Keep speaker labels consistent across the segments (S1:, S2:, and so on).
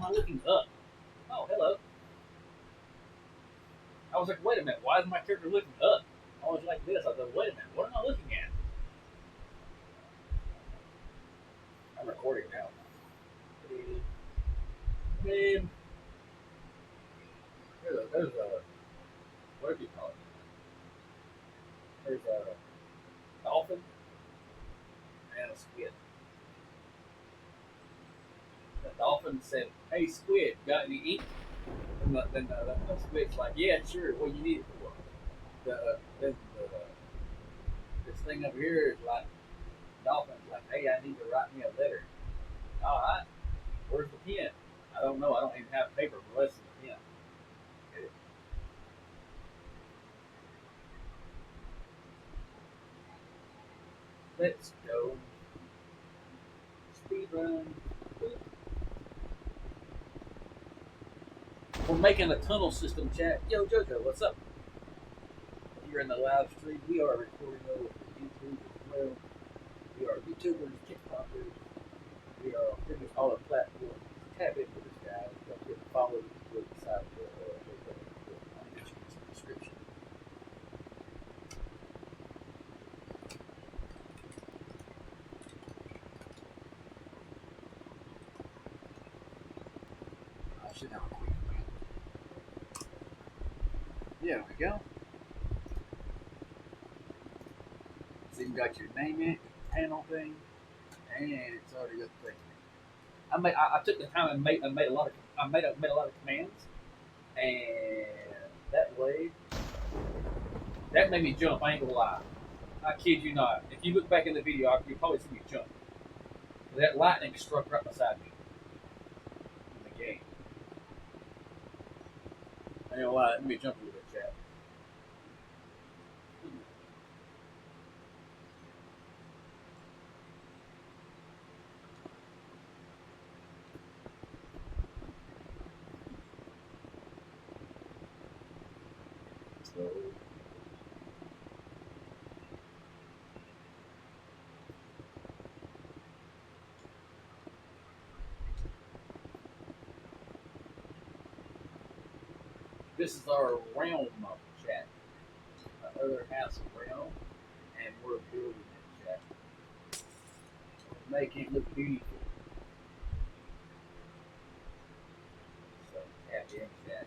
S1: am I looking up? Oh, hello. I was like, wait a minute, why is my character looking up? I was like this. I thought, wait a minute, what am I looking at? I'm recording now. Man, there's a what do you call it? There's a dolphin and a squid. The dolphin said, "Hey, squid, got any ink?" And the squid's like, "Yeah, sure. What do you need it for?" This thing over here is like dolphin's like, "Hey, I need to write me a letter." All right, where's the pen? I don't know. I don't even have paper, but less than a pen. Let's go speed run. We're making a tunnel system, chat. Yo, Jojo, what's up? You're in the live stream. We are recording over YouTube as well. We are YouTubers, TikTokers. We are on pretty much all the platforms. Tap into this, guys. Don't forget to follow the side of the description. I should have a quick command. There we go. So you got your name in, panel thing, and it's already got the thing. I took the time and made a lot of made a lot of commands, and that way that made me jump. I ain't gonna lie. I kid you not. If you look back in the video, you probably see me jump. That lightning struck right beside me in the game. I ain't gonna lie. Let me jump a little bit, chat. So this is our realm of chat. The other house of realm, and we're building it, chat. Make it look beautiful. So happy in chat.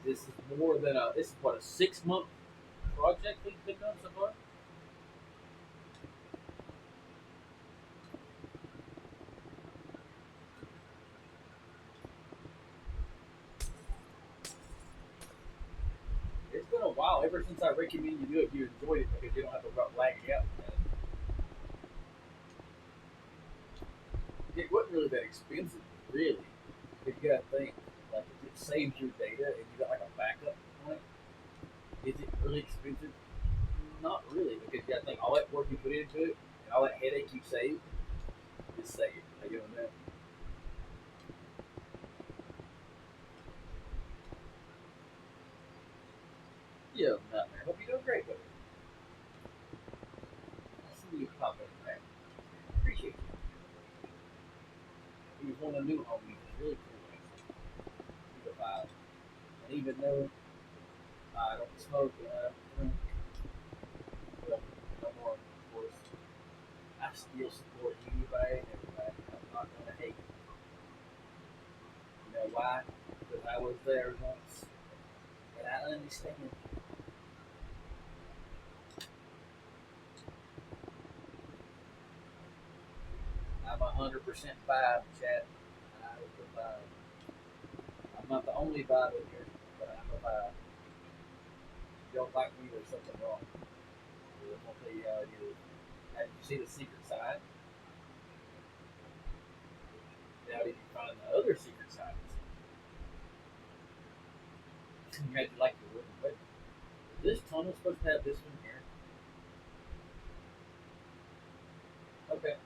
S1: This is more than a. This is what a 6 month project we've been done so far. It's been a while. Ever since I recommended you do it, you enjoyed it because you don't have to lag it out. It wasn't really that expensive, really. If you got to think, like, if it saves your data and you got like a backup point, is it really expensive? Not really, because you got to think all that work you put into it and all that headache you saved is saved. You know that? Yeah, not man. Hope you're doing great with it. I see you pop in, man. Appreciate you. He was one of the new homies. It's really cool. He's a vibe. And even though I don't smoke, well, no more, of course, I still support anybody and everybody. I'm not going to hate. You know why? Because I was there once, and I understand. I'm 100% vibe, chat. I was the vibe. I'm not the only vibe in here, but I'm a vibe. If you don't like me, there's something wrong. I'm going to tell you how it is. Did you see the secret side? Now, did you find the other secret sides? You had to like the wooden way. Is this tunnel supposed to have this one here? Okay.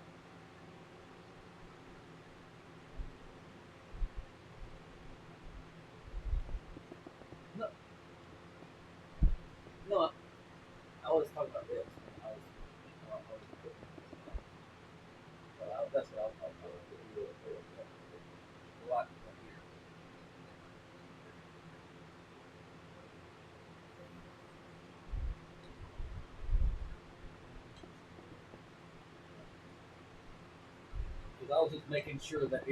S1: No, no, I was talking about this. That's what I was talking about. because I was just making sure that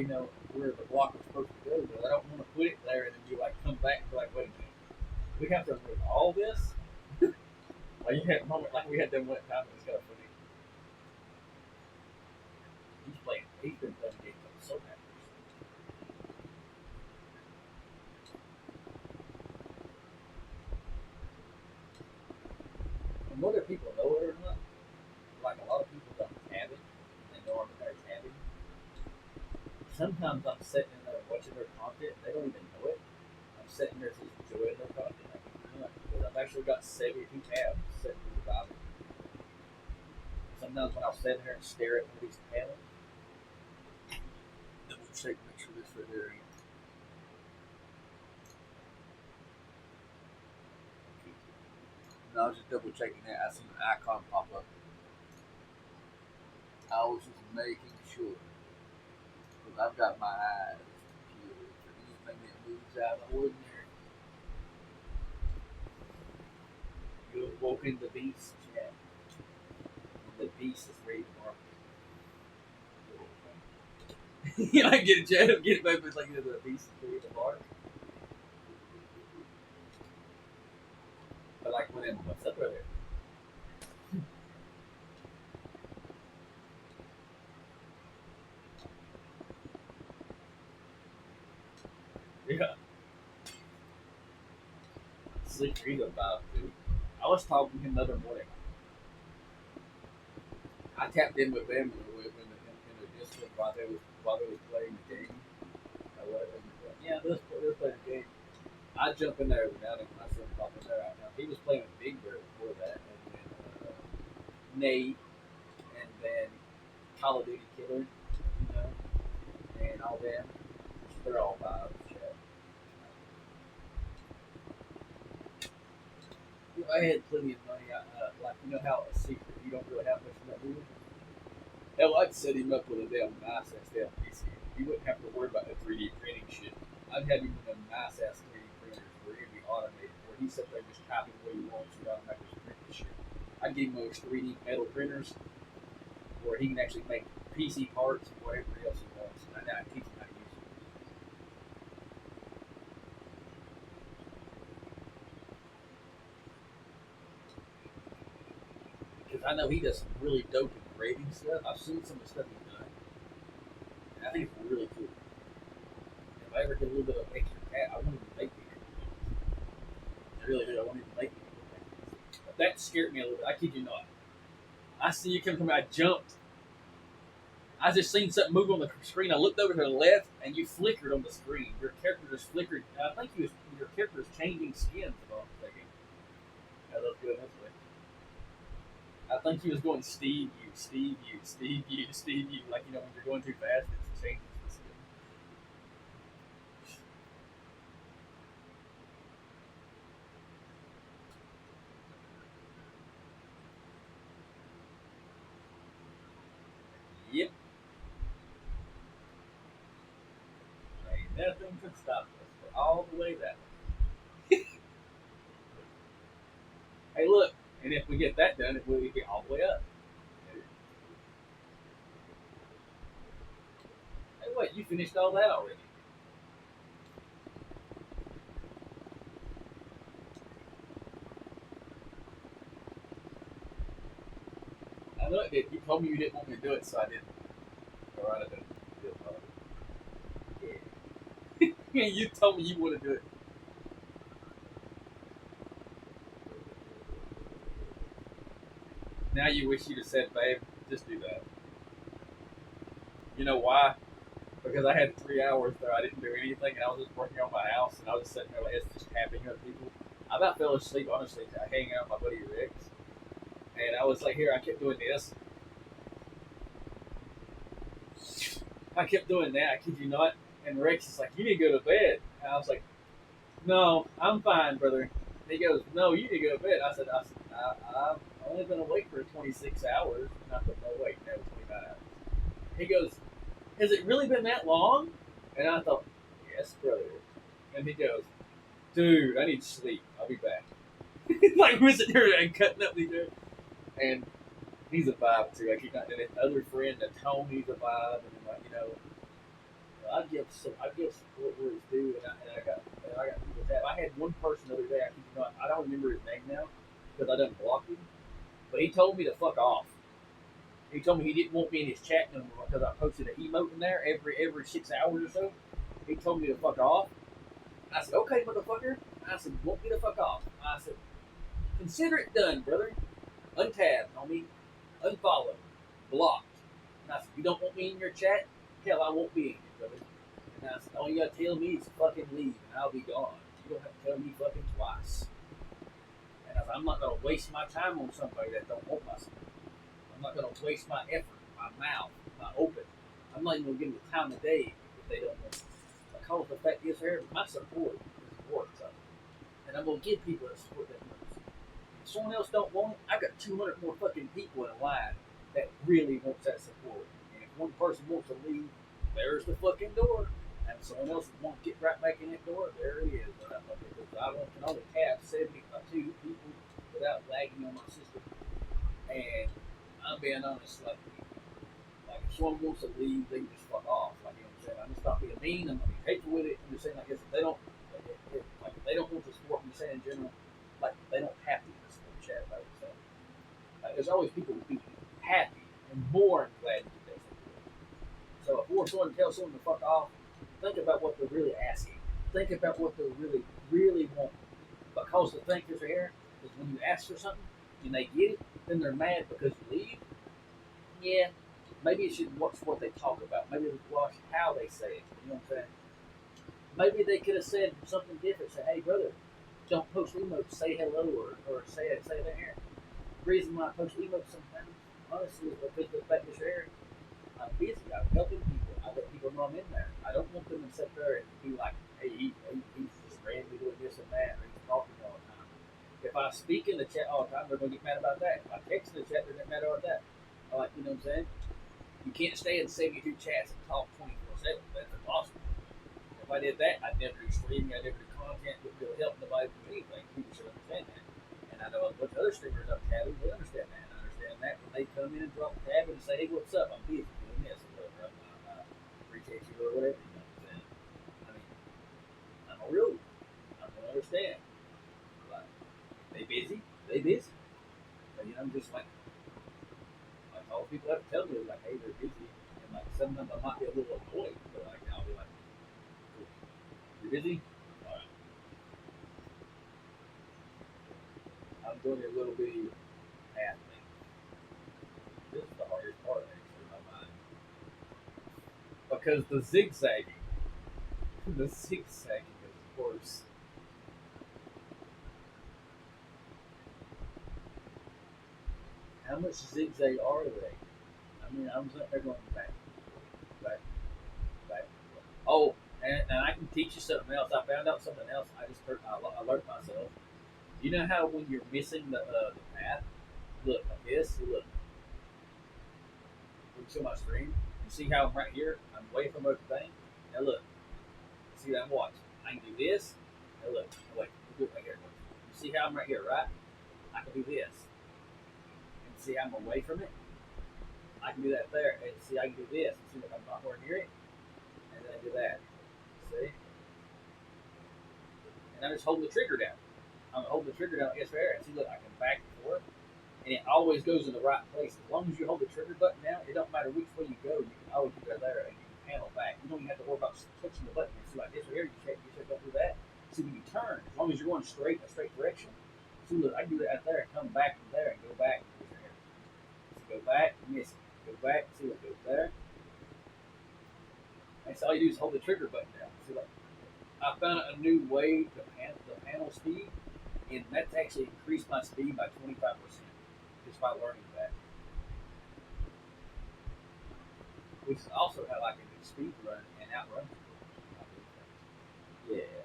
S1: where the block was supposed to go. But I don't want to put it there and then you like come back and be like, wait a minute, we have to remove all this. Like you had a moment like we had them one time. It was kind of funny. He's been playing games on so happy. And whether people know it or not, like a lot of people don't have it, and know I'm very happy. Sometimes I'm sitting in there watching their content, they don't even know it. I'm sitting there just enjoying their content. Because I've actually got 72 tabs sitting in the bottom. Sometimes when I'll sit here and stare at one of these panels, then we'll check, make sure this right there. No, I was just double checking that. I seen an icon pop up. I was just making sure. Because I've got my eyes peeled for anything that moves out of the ordinary. You have woken the beast, Jack. The beast is ready to mark. You know, I get it, Chad. Get it, baby. It's like the beast is ready to mark. But like when what's up right there? Yeah. Sleep read about dude. I was talking to him the other morning. I tapped in with them in the Discord while they was playing the game. Or whatever. Yeah, let's play the game. I jump in there every now and then when I see him pop in there. Now, he was playing with Big Bird before that, and then Nate, and then Call of Duty Killer, and all them. They're all five. If I had plenty of money, like how a secret you don't really have much money. Hell, I'd set him up with a damn nice ass damn PC. You wouldn't have to worry about the 3D printing shit. I'd have him with a nice ass 3D printers where it'd be automated, where he sits there and just copy what he wants without having to print the shit. I'd give him those 3D metal printers where he can actually make PC parts and whatever else he wants. And I'd teach him how to use it. Because I know he does some really dope engraving stuff. I've seen some of the stuff he's done. And I think it's really cool. If I ever get a little bit of extra cat, I won't even make it. I really do. I won't even make it. But that scared me a little bit. I kid you not. I see you come to me. I jumped. I just seen something move on the screen. I looked over to the left, and you flickered on the screen. Your character just flickered. I think your character was changing skins. If I'm thinking. Yeah, that's good. That's way. I think he was going Steve you, Steve you, Steve you, Steve you. Like when you're going too fast, it changes the skin. Yep. Ain't nothing could stop us. We're all the way that way. Hey, look. And if we get that done, it will be all the way up. Hey, wait, you finished all that already? I know it did. You told me you didn't want me to do it, so I didn't. All right, I didn't. Yeah. You told me you want to do it. Now you wish you'd have said, babe, just do that. You know why? Because I had 3 hours there. I didn't do anything, and I was just working on my house, and I was just sitting there like it's just tapping other people. I about fell asleep, honestly, hanging out with my buddy Rex. And I was like, here, I kept doing this. I kept doing that, I kid you not. And Rex is like, you need to go to bed. And I was like, no, I'm fine, brother. And he goes, no, you need to go to bed. I've only been awake for 26 hours. And I said, no, wait, no, 29 hours. He goes, has it really been that long? And I thought, yes, brother. And he goes, dude, I need sleep. I'll be back. Like, we're sitting here and cutting up these. And He's a vibe too. I keep not doing it. Other friend, Tony's a vibe, and then I give support where it's due, and I got people with that. I had one person the other day. I don't remember his name now because I done blocked him, but he told me to fuck off. He told me he didn't want me in his chat no more because I posted an emote in there every 6 hours or so. He told me to fuck off. I said, okay, motherfucker. I said, want me to fuck off? I said, consider it done, brother. Untabbed, homie. Unfollowed. Blocked. And I said, you don't want me in your chat? Hell, I won't be in it, brother. And I said, all you gotta tell me is fucking leave, and I'll be gone. You don't have to tell me fucking twice. And I said, I'm not gonna waste my time on somebody that don't want my support. I'm not gonna waste my effort, my mouth, my open. I'm not even gonna give them the time of day if they don't want it. Because the fact is, here, my support is worth something. And I'm gonna give people the support that wants. If someone else don't want it, I got 200 more fucking people in line that really wants that support. And if one person wants to leave, there's the fucking door. And someone else wants to get right back in that door, there it is. I can only tap 72 people without lagging on my system. And I'm being honest, like if someone wants to leave, they can just fuck off. Like, you know what I'm saying? I'm just not being mean. I'm not being hateful with it. I'm just saying, like, if they don't, if they don't want to support me, saying in general, like they don't have to support chat. Like, so, there's always people who be happy and more glad to get that support. So if we're someone to tell someone to fuck off, think about what they're really asking. Think about what they really, really want. Because the thing is here is when you ask for something and they get it, then they're mad because you leave. Yeah, maybe you should watch what they talk about. Maybe watch how they say it. You know what I'm saying? Maybe they could have said something different. Say, hey, brother, don't post emotes. Say hello or say that here. The reason why I post emotes sometimes, honestly, is because the fact is here, I'm busy. I'm helping people. I let people know I'm in there. I don't want them to sit there and be like, hey, he's just randomly doing this and that, or he's talking all the time. If I speak in the chat all the time, they're going to get mad about that. If I text in the chat, they're going to get mad about that. Like, you know what I'm saying? You can't stay in 72 chats and talk 24/7. That's impossible. If I did that, I'd never do streaming, I'd never do content, wouldn't really help nobody do anything. People should understand that. And I know a bunch of other streamers I'm tabbing, they understand that. And I understand that when they come in and drop a tab and say, hey, what's up? I'm busy doing this or whatever. I appreciate you or whatever. You know what I'm saying? I mean, I'm a real one. I'm going to understand. Like, they busy? They busy. But, you know, I'm just like all people have to tell me, like, hey, they're busy. And, like, sometimes I might be a little annoyed, but, like, I'll be like, cool. You're busy? All right. I'm doing a little bitty path thing. This is the hardest part, actually, in my mind. Because the zigzagging, the zigzagging is worse. How much zigzag are they? I mean, I'm sitting there going back, back, back. Oh, and I can teach you something else. I found out something else. I learned myself. You know how when you're missing the path, look like this. You look, look to my screen. You see how I'm right here? I'm away from the thing. Now look, see that I'm watching. I can do this. Now look, wait, do it right here. You see how I'm right here, right? I can do this. And see how I'm away from it? I can do that there. And see, I can do this. See, look, I'm not nowhere near it. And then I do that. See? And I'm just holding the trigger down. I'm holding the trigger down like this right here. And see, look, I can back and forth. And it always goes in the right place. As long as you hold the trigger button down, it don't matter which way you go. You can always do that there, and you can panel back. You don't even have to worry about touching the button. See, like this right here, you said don't do that. See, when you turn, as long as you're going straight in a straight direction, see, look, I can do that out there and come back from there and go back. So go back, miss it. Go back, see what goes there. And so all you do is hold the trigger button down. See, like, I found a new way to the panel speed, and that's actually increased my speed by 25%. Just by learning that. Which is also how I can do speed run and outrun people. Yeah.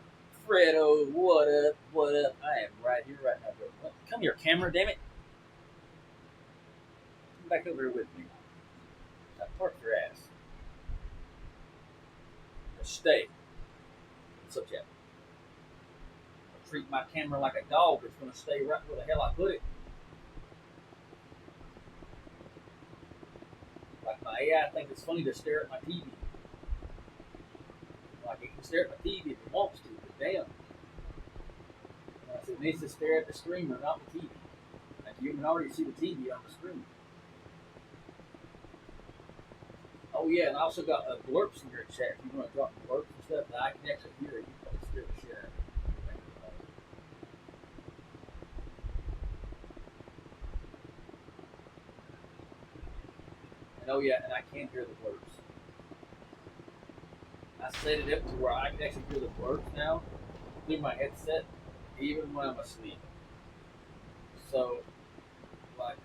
S1: Fredo, what up? What up? I am right here, right now, bro. Come here, camera, damn it. Come back over here with me. Now park your ass. Now stay. What's up, Chad? I treat my camera like a dog. It's going to stay right where the hell I put it. the AI thinks it's funny to stare at my TV. Like it can stare at my TV if it wants to, but damn. And I said it needs to stare at the screen or not the TV. Like you can already see the TV on the screen. Oh yeah, and I also got blurps in your chat. If you want to drop blurps and stuff that I can actually hear it, you can still share it. And oh yeah, and I can hear the blurps. I set it up to where I can actually hear the blurps now through my headset, even when I'm asleep. So, like,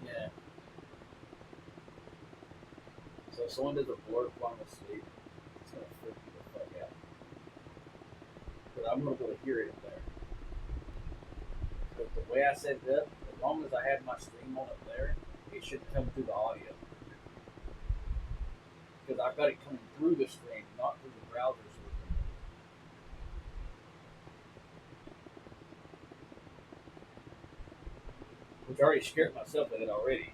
S1: yeah. So if someone does a blurb while I'm asleep, it's gonna freak me the fuck out. But I'm gonna be able to hear it in there. But the way I set it up, as long as I have my stream on up there, it should come through the audio. Because I've got it coming through the stream, not through the browser. Which I already scared myself with it already.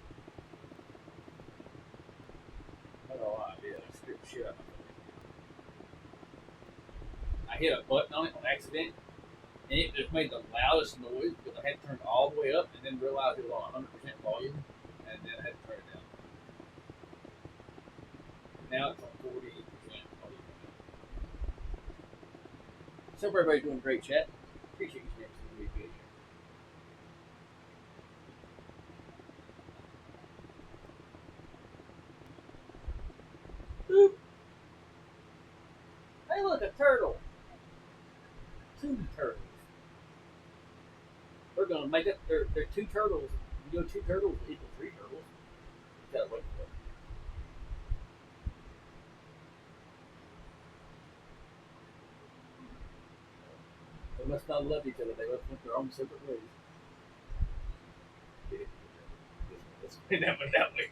S1: I don't know why I did. I scared the shit out of myself. I hit a button on it on accident, and it just made the loudest noise because I had to turn it all the way up and then realized it was on 100% volume, and then I had to turn it down. Now it's on 48% volume. So everybody's doing great, chat. Appreciate you sharing some of the Boop. Hey, look, a turtle. Two turtles. We're gonna make it. They're two turtles. You go two turtles equal three turtles. You gotta wait for it. They must not love each other. They must went their own separate ways. Let's put that one that way.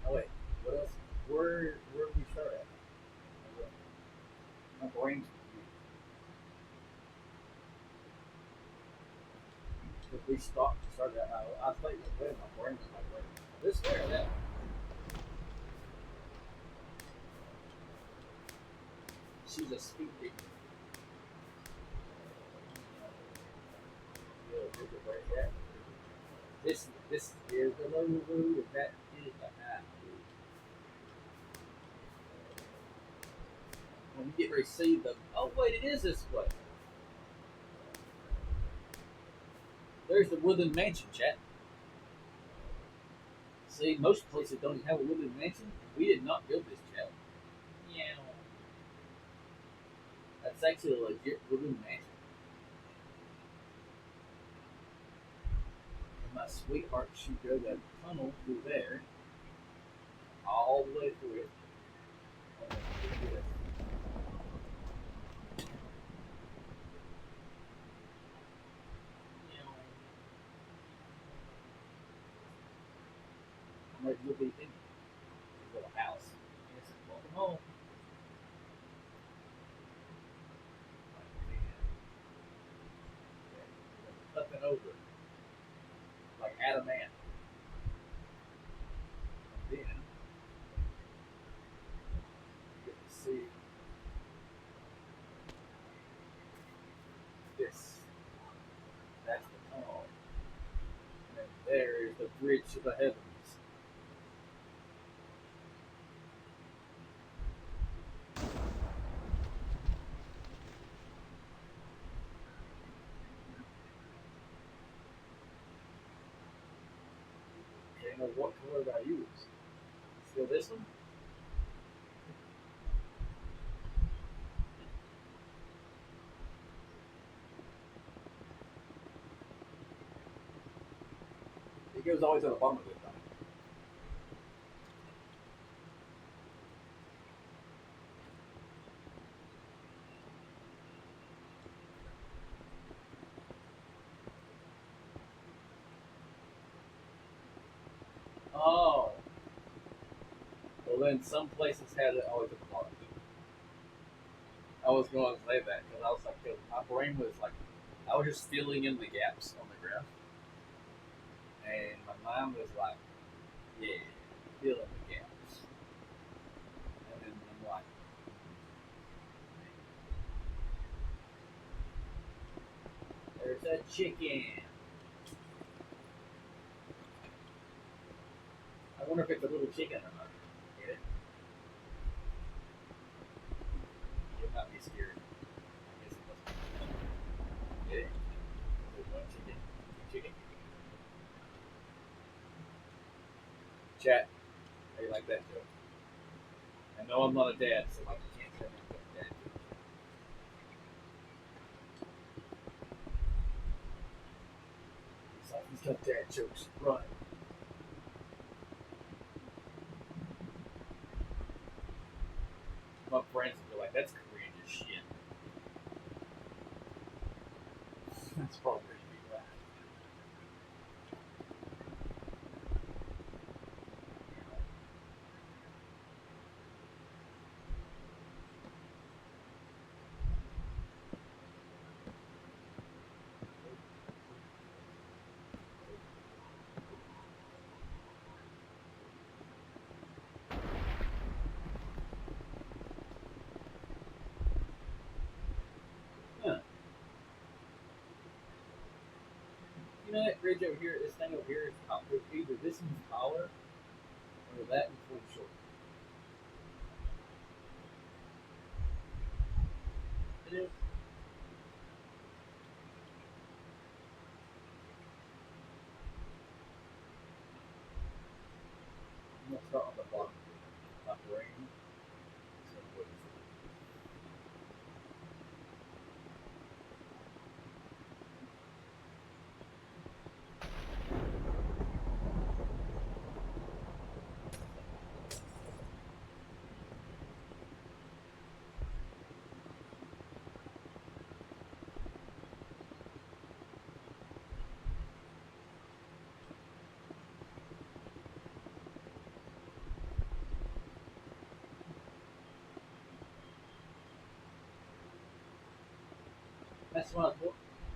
S1: Oh wait, what else? Where did we start at? My brain's confused. If we stopped to start that, I thought you were my brain was like, wait, this way or that? She's a speed reader. This is the low road, and that is the high road. When you get ready to see the, oh wait, it is this way. There's the Woodland Mansion, chat. See, most places don't even have a Woodland Mansion. We did not build this, chat. Yeah. That's actually a legit Woodland Mansion. And my sweetheart, she drove that tunnel through there, all the way through it. I'm like, look at it. Little house. Yes, welcome home. Up and over. Like adamant. Then you get to see this. That's the tunnel. And then there is the bridge to the heavens. Okay, now what color did I use? Still this one? It goes always on the bottom of it, though. Oh. Well, then some places had it always at the bottom. I was going to say that because I was like, my brain was like, I was just filling in the gaps on the graph. And my mom was like, yeah, fill in the gaps. And then I'm like, there's a chicken. I wonder if it's a little chicken or not. Get it? It might be scared. I guess it must be. Get it? There's one chicken. Two chicken. Chat. How you like that joke? I know I'm not a dad, so like you can't tell me I'm a dad joke. He's like, he's got dad jokes. Run. My friends would be like, that's cringe as shit. That's probably pretty big laugh. Huh. You know that bridge over here, this thing over here is either this one's taller or that one's way short. It is. I'm gonna start on the bottom, not the ring. So what is it? That's what I was,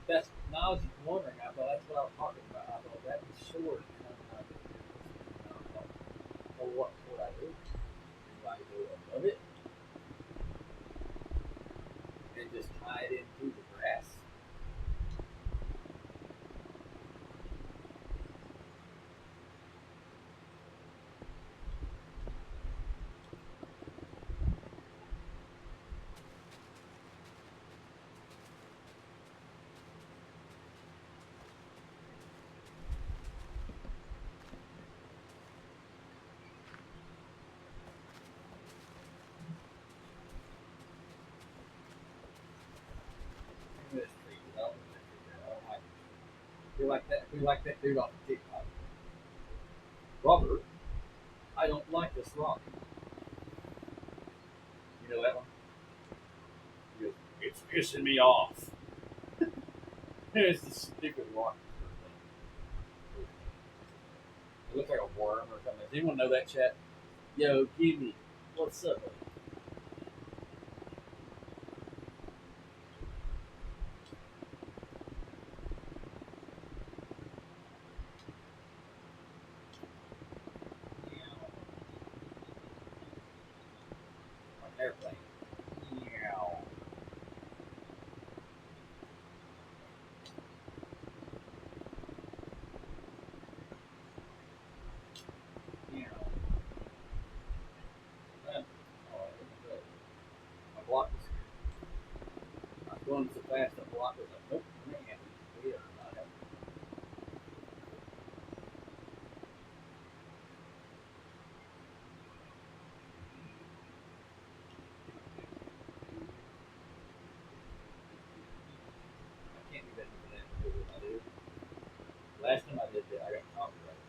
S1: that's now I was wondering. I thought that's what I was talking about. I thought that was short, and I thought, well, what I do? Do I go above it and just tie it into the grass? Maybe this tree, I don't know that tree. I don't like it. You're like that. You're like that dude off the TikTok. Robert, I don't like this rock. You know that one? He goes, it's pissing me off. It's the stupid rock. It looks like a worm or something. Does anyone know that chat? Yo, Gimme, what's up? An airplane. Meow. Meow. Oh, my block was I was going so fast, the block was like, nope, man, we are not having. I can't do that for that because I do. Last time I did that, I got copyrighted.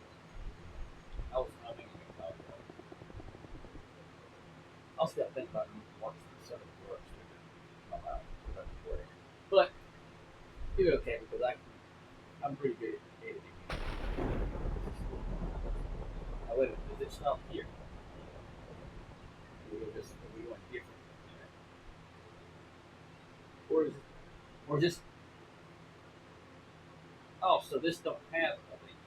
S1: I was humming and got copyrighted. I also got to think about watching some of the works too. My mouth, because I'm recording. But you're okay because I'm pretty good at editing. Now, wait a minute, does it stop here? Are we going different? Or is it, or just, oh, so this don't have a link.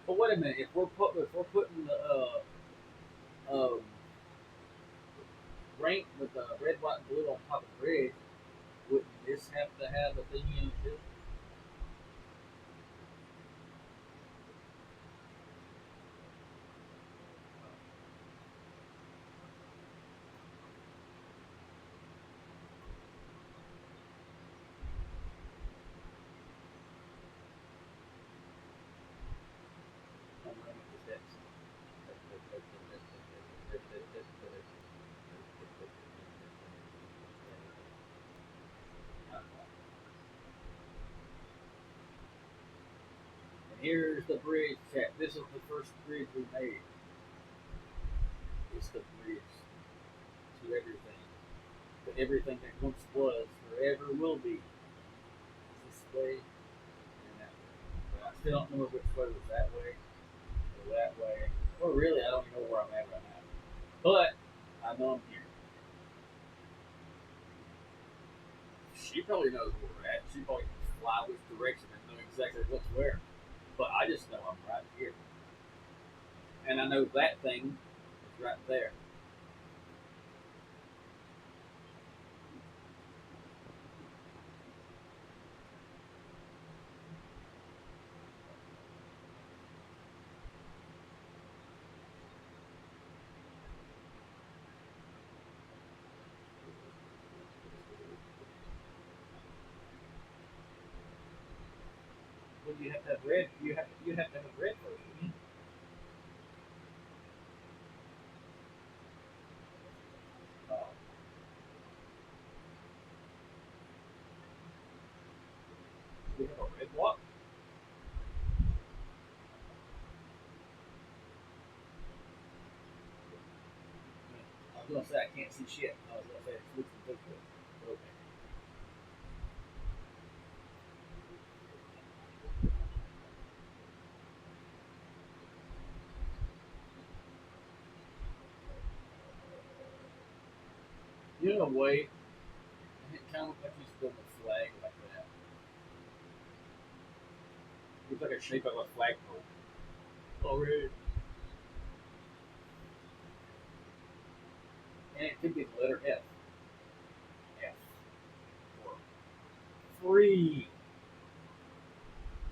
S1: But wait a minute, if we're putting the um, rank with the red, white, and blue on top of the bridge, wouldn't this have to have a thing in it too? And here's the bridge chat. This is the first bridge we made. It's the bridge to everything. To everything that once was, forever will be. This way and that way. But I still don't know which way was that way or that way. Well, really, I don't even know where I'm at right now. But I know I'm here. She probably knows where we're at. She probably can fly which direction and know exactly what's where. But I just know I'm right here. And I know that thing is right there. Well, you have to have red. You have to have red first. Uh, we have a red block. I was gonna say I can't see shit. I was gonna say it's looking good. Okay. You know, wait. It kind of looks like he's building a flag like that. Looks like a shape of a flagpole. Oh, really? And it could be the letter F. F. Or free.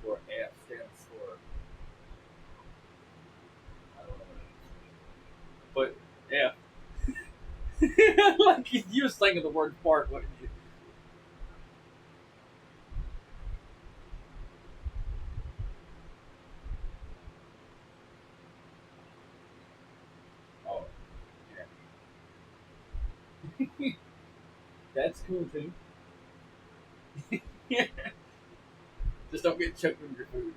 S1: Or F stands for I don't know what it is. But yeah. Like you was thinking the word fart, what you? Oh, yeah. That's cool too. Yeah. Just don't get choked on your food.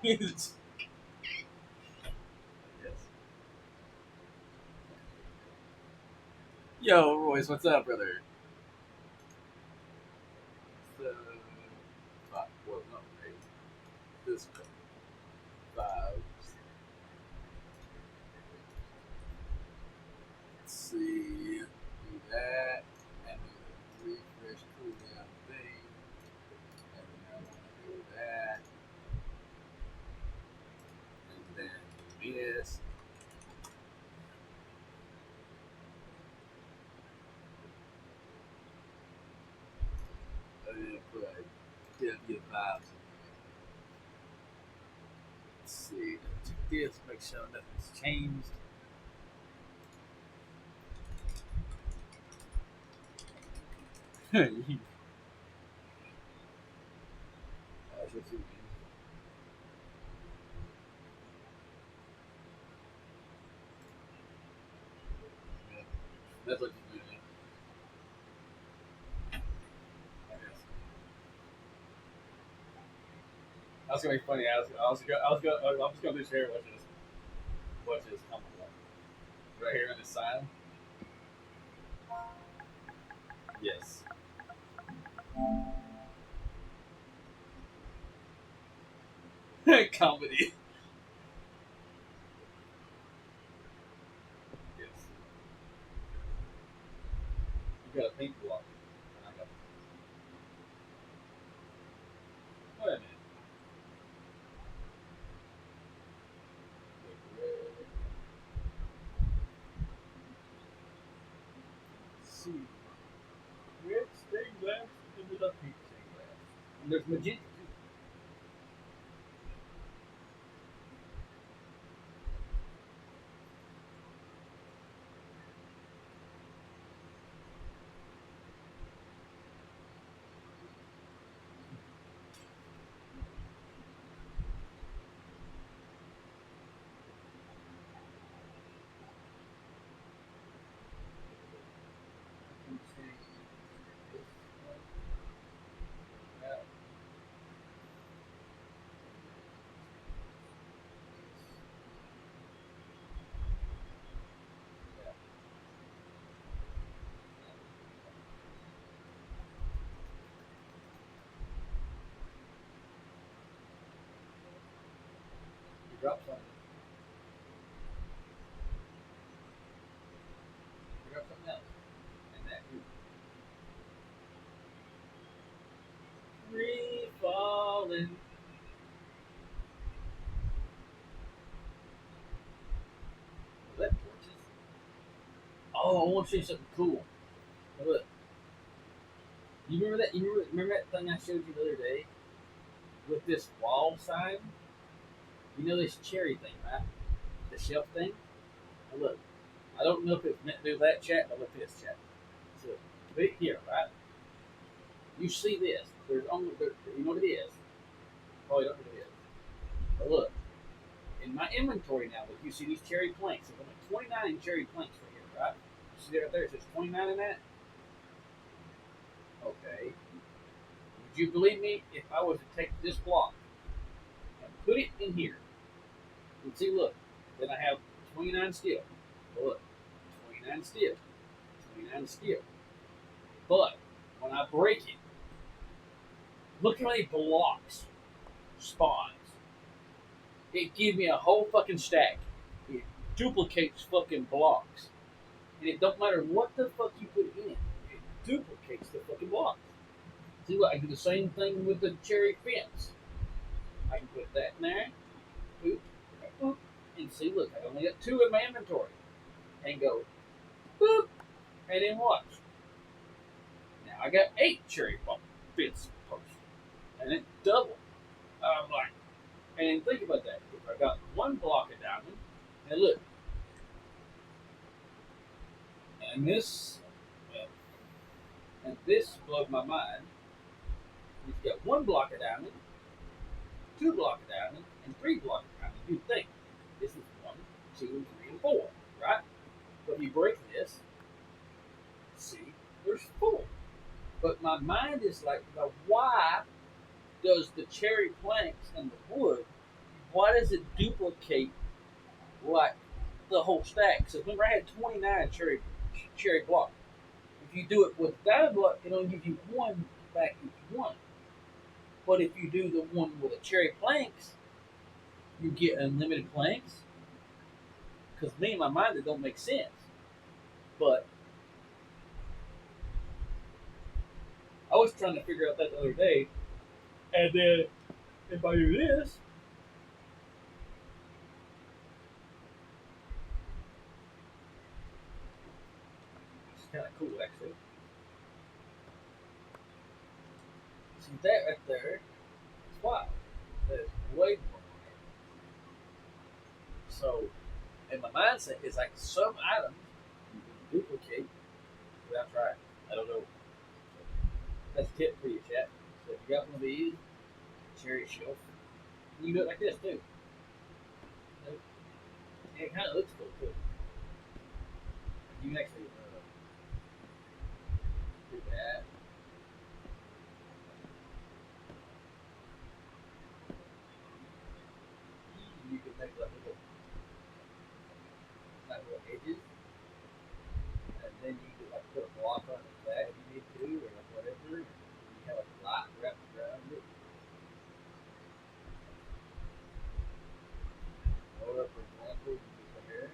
S1: Yes. Yo, Royce, what's up, brother? The five, well, not eight. This one. Five. Let's see. Do that. And do the refresh cooldown thing. And then I want to do that. And then do this. And then put W vibes. Let's see. Check this. Make sure nothing's changed. That's what you mean. Yeah. That's what you mean. I guess. That's gonna be funny. I was gonna do share watch this coming up. Right here in the sign. Yes. Comedy. Yes. got a pink block. And I got, wait a minute. Let's see. Red stained glass and there's a pink stained glass. And there's magenta too. Pink stained this, that, that. You drop something. You drop something else. And that you free falling. That torches. Oh, I want to show you something cool. Now look, you remember that? You remember that thing I showed you the other day with this wall sign? You know this cherry thing, right? The shelf thing. Now look, I don't know if it's meant to do that chat, but look at this chat. So, right here, right? You see this? There's only you know what it is. Probably don't know what it is. But look, in my inventory now, look, you see these cherry planks. There's only 29 cherry planks right here, right? You see right there? It says 29 in that. Okay. Would you believe me if I was to take this block and put it in here? And see, look, then I have 29 steel. Look, 29 steel, 29 steel. But when I break it, look how many blocks spawns. It gives me a whole fucking stack. It duplicates fucking blocks. And it don't matter what the fuck you put in it. It duplicates the fucking blocks. See, look, I do the same thing with the cherry fence. I can put that in there. Boop, boop. And see, look, I only got 2 in my inventory. And go, boop. And then watch. Now I got 8 cherry fence posts. And it doubled. I'm like, and then think about that. If I got 1 block of diamond, and look, and this, and this blew my mind. You've got 1 block of diamond, 2 block of diamond, and 3 block of diamond. You think this is 1, 2, 3, and 4, right? But you break this, see, there's 4. But my mind is like, now why does the cherry planks and the wood, why does it duplicate like the whole stack? So remember, I had 29 cherry block. If you do it with diamond block, it only gives you 1 back each one. But if you do the one with the cherry planks, you get unlimited planks. Because me in my mind, it don't make sense. But I was trying to figure out that the other day, and then if I do this, it's kind of cool actually. See that right there? It's wild. That is way more. So, in my mindset, it's like some items you can duplicate without trying. I don't know. That's a tip for you, chat. So if you got one of these, cherry shelf, you can do it like this too. And it kind of looks cool too. You can actually do that. You can make like little edges, and then you can like put a block on that if you need to, or like whatever. And you have like a light wrapped around it. Or for example, you can do here.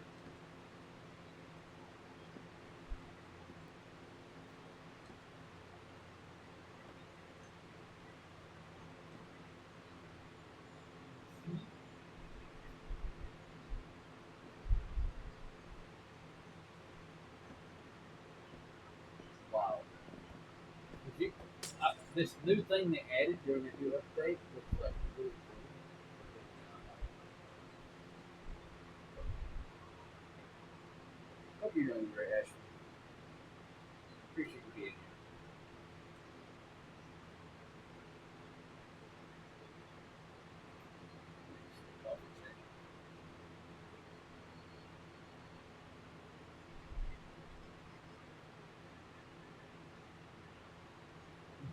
S1: This new thing they added during the new update looks like really cool. Hope you're doing great, Ashley. Appreciate you being here.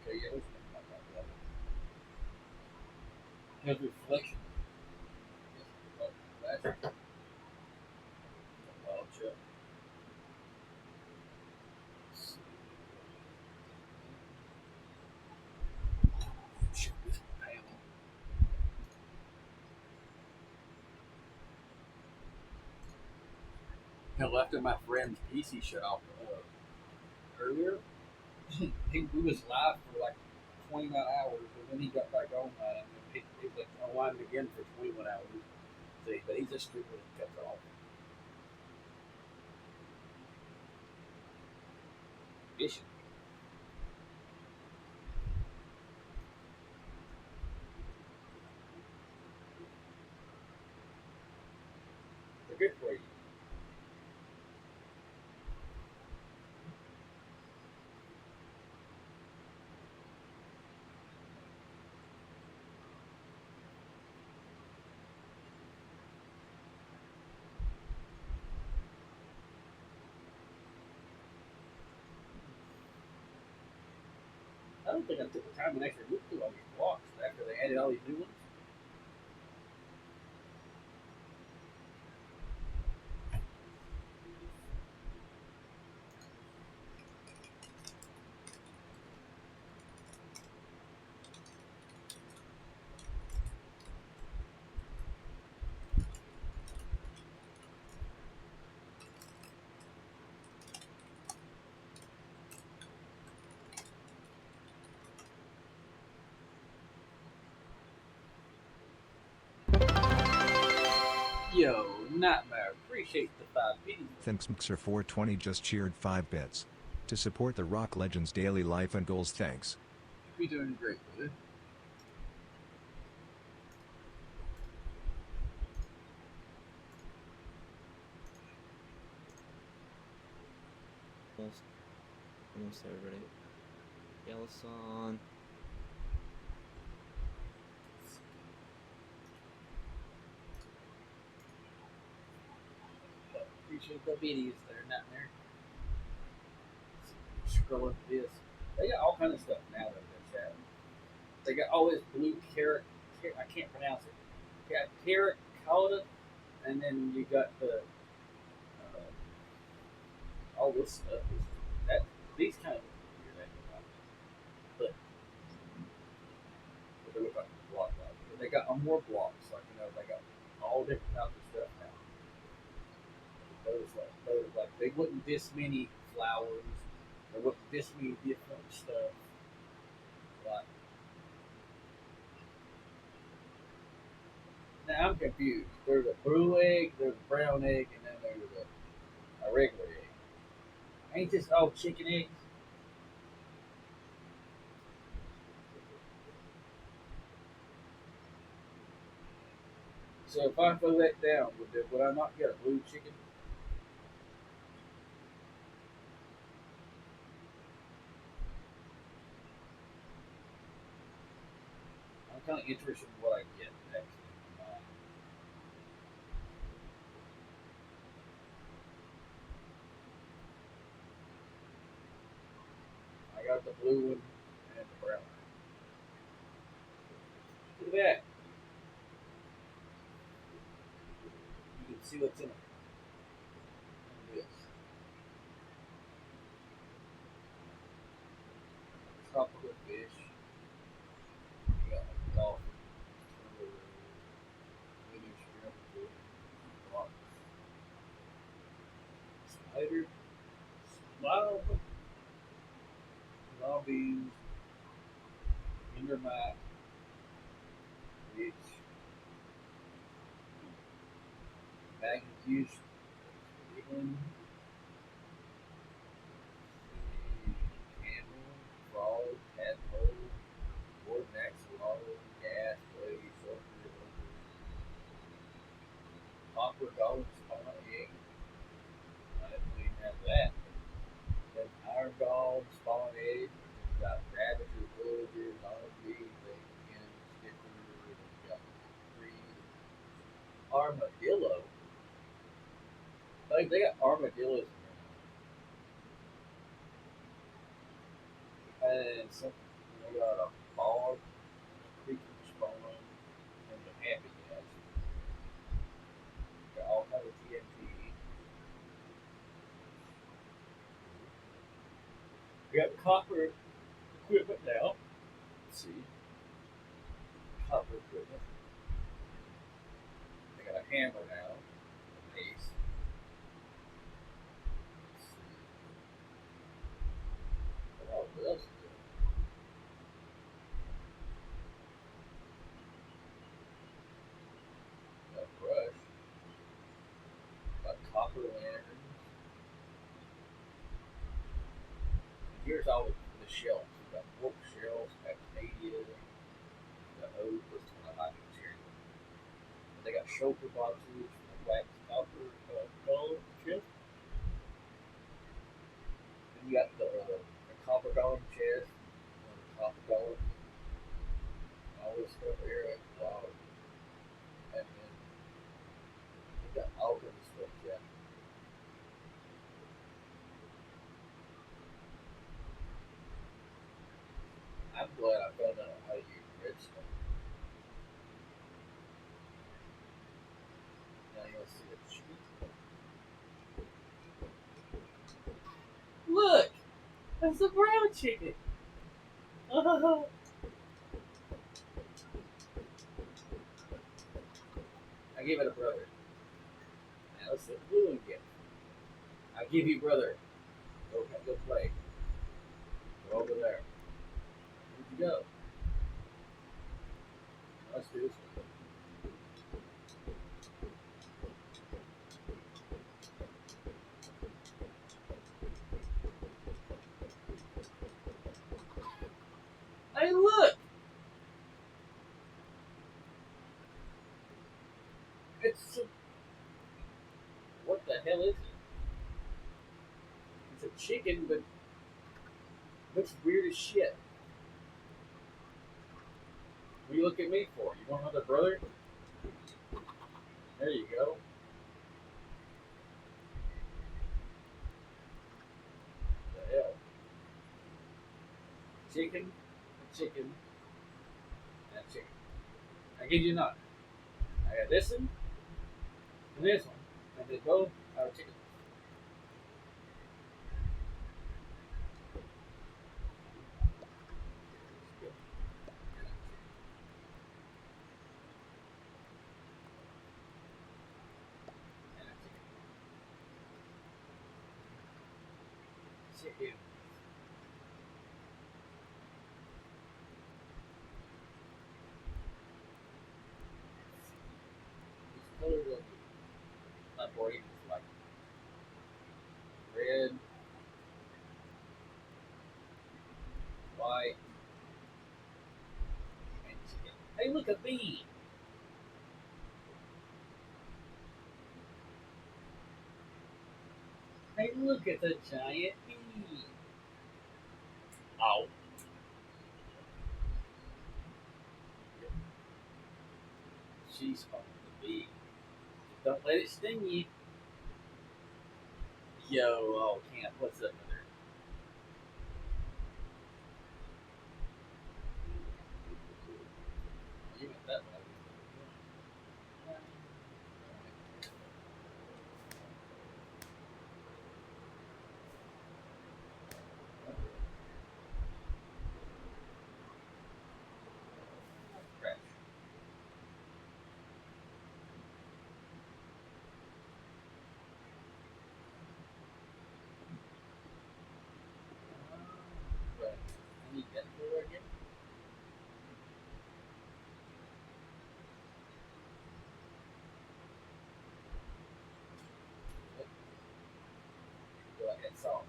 S1: Okay, yeah, let's think about that. His reflection. That's well, Chuck. Shit, this panel. Hell, after my friend's PC shut off earlier, we was live for like 21 hours, and then he got back online, and he was like online again for 21 hours. See, but he just strictly cuts off. Fishing. They're good for you. I don't think I took the time to actually look through all these blocks after they added all these new ones. Yo, Nightmare, appreciate the 5 videos.
S2: Thanks Mixer420 just cheered 5 bits. To support the Rock Legends daily life and goals, thanks.
S1: You're doing great, brother.
S3: Almost everybody. Yellow song.
S1: Appreciate the videos that are not there. Scroll up this. They got all kind of stuff now that they're chatting. They got all this blue carrot. I can't pronounce it. You got carrot cotta, and then you got the all this stuff. That these kind of weird, but they look like block blocks. But they got more blocks. Like they got all different types of stuff now. Those they wouldn't this many flowers. There wasn't this many different stuff. Like now I'm confused. There's a blue egg, there's a brown egg, and then there's a regular egg. Ain't this all chicken eggs? So if I throw that down, would I not get a blue chicken? I'm kind of interested in what I get next. I got the blue one and the brown one. Look at that. You can see what's in it. Look at this. Tropical fish. You got like dolphin, mini shrimp, rocks, spider, smile, lobbies, intermat, fish, magnitude, England, camel, frog, tadpole, they got armadillos and some. They got a bog, a creek spawn, and a happy gas. Got all kinds of TNT. We got copper equipment now. Let's see. Copper equipment. They got a hammer now. A mace. Let's see. What else is there? Got a brush. Got copper lanterns. And here's all the shells. We got wolf shells, Acadia, got oak, what's kind of high material. And they got shoulder boxes, wax copper, gold chip. And you got the copper dome chest, the copper dome, all this stuff here. Wow. And then you got all kinds of stuff, yeah. I'm glad I found out how to use redstone. Now you'll see the chicken. Look! That's a brown chicken! I gave it a brother. Now let's see the blue one get. I give you brother. Go play. Go over there. Where'd you go? Let's do this one. Hey, look! It's a, what the hell is it? It's a chicken, but looks weird as shit. What do you look at me for? You want another brother? There you go. What the hell? Chicken, chicken, and chicken. I give you none. I got this one and this one, and they both are chicken. Chicken. These colors are not boring. It's like red, white, and chicken. Hey, look, a bee. Hey, look at the giant bee. Ow. She's fun to be. Don't let it sting you. Yo, oh, camp, what's up with her? You went that way. Crash. Right. I need that for again. Go ahead, song.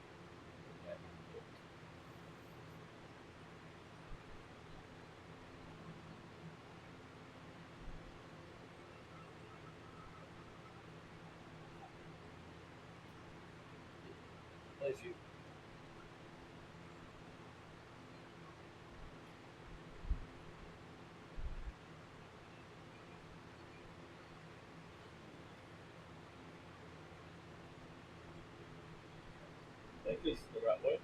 S1: Bless you. think this is the right way.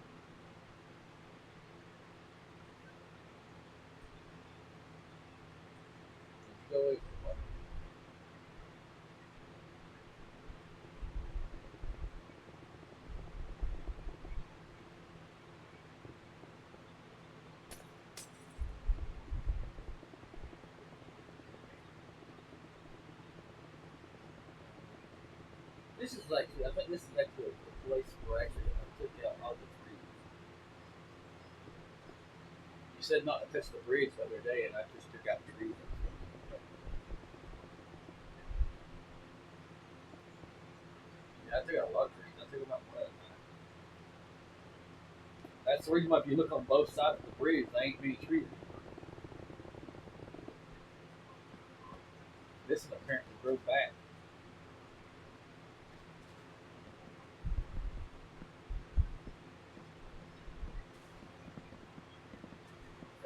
S1: Go away from the way. This is actually, I think this is actually a place where actually I took out all the trees. You said not to touch the bridge the other day, and I just took out trees. Yeah, I took out a lot of trees. I took them out one at a time. That's the reason why if you look on both sides of the bridge, there ain't many trees. This is apparently grew back.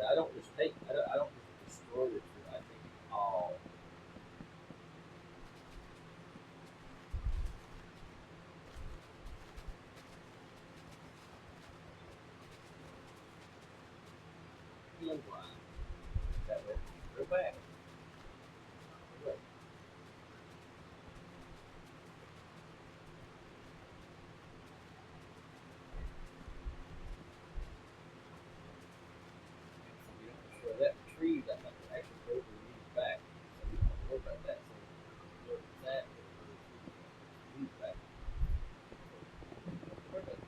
S1: I don't just take. I don't just destroy the tree. I take it all. You know why? That way, grow back. Right. So we don't destroy that tree. That might actually grow the leaves back. So we don't worry about that. So look at that. Leaves back. Perfect.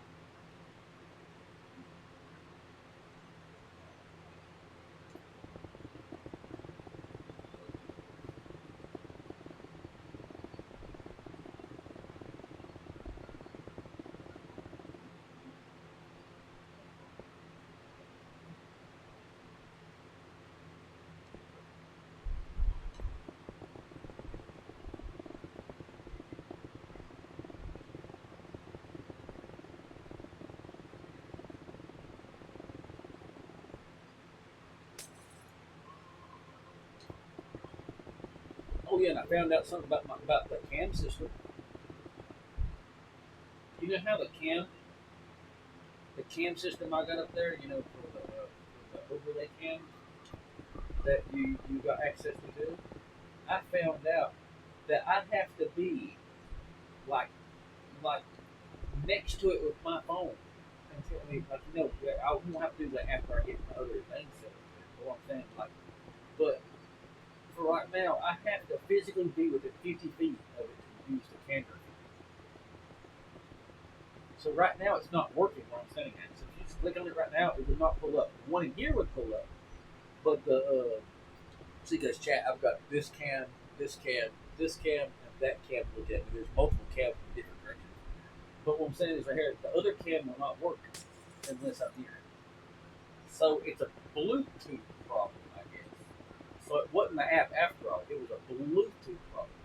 S1: Oh yeah, and I found out something about the cam system. You know how the cam system I got up there, you know, for the overlay cams that you got access to do. I found out that I have to be like like next to it with my phone until like I won't have to do that after I get my other things set up. You know what I'm saying? Like, but for right now, I have to physically be within 50 feet of it to use the camera. So right now it's not working while I'm setting it. So if you just click on it right now, it would not pull up. The one in here would pull up, but the see guys chat. I've got this cam, this cam, and that cam to look at. There's multiple cams in different directions. But what I'm saying is right here, the other cam will not work unless I'm here. So it's a Bluetooth problem, I guess. So it wasn't the app after all. It was a Bluetooth problem.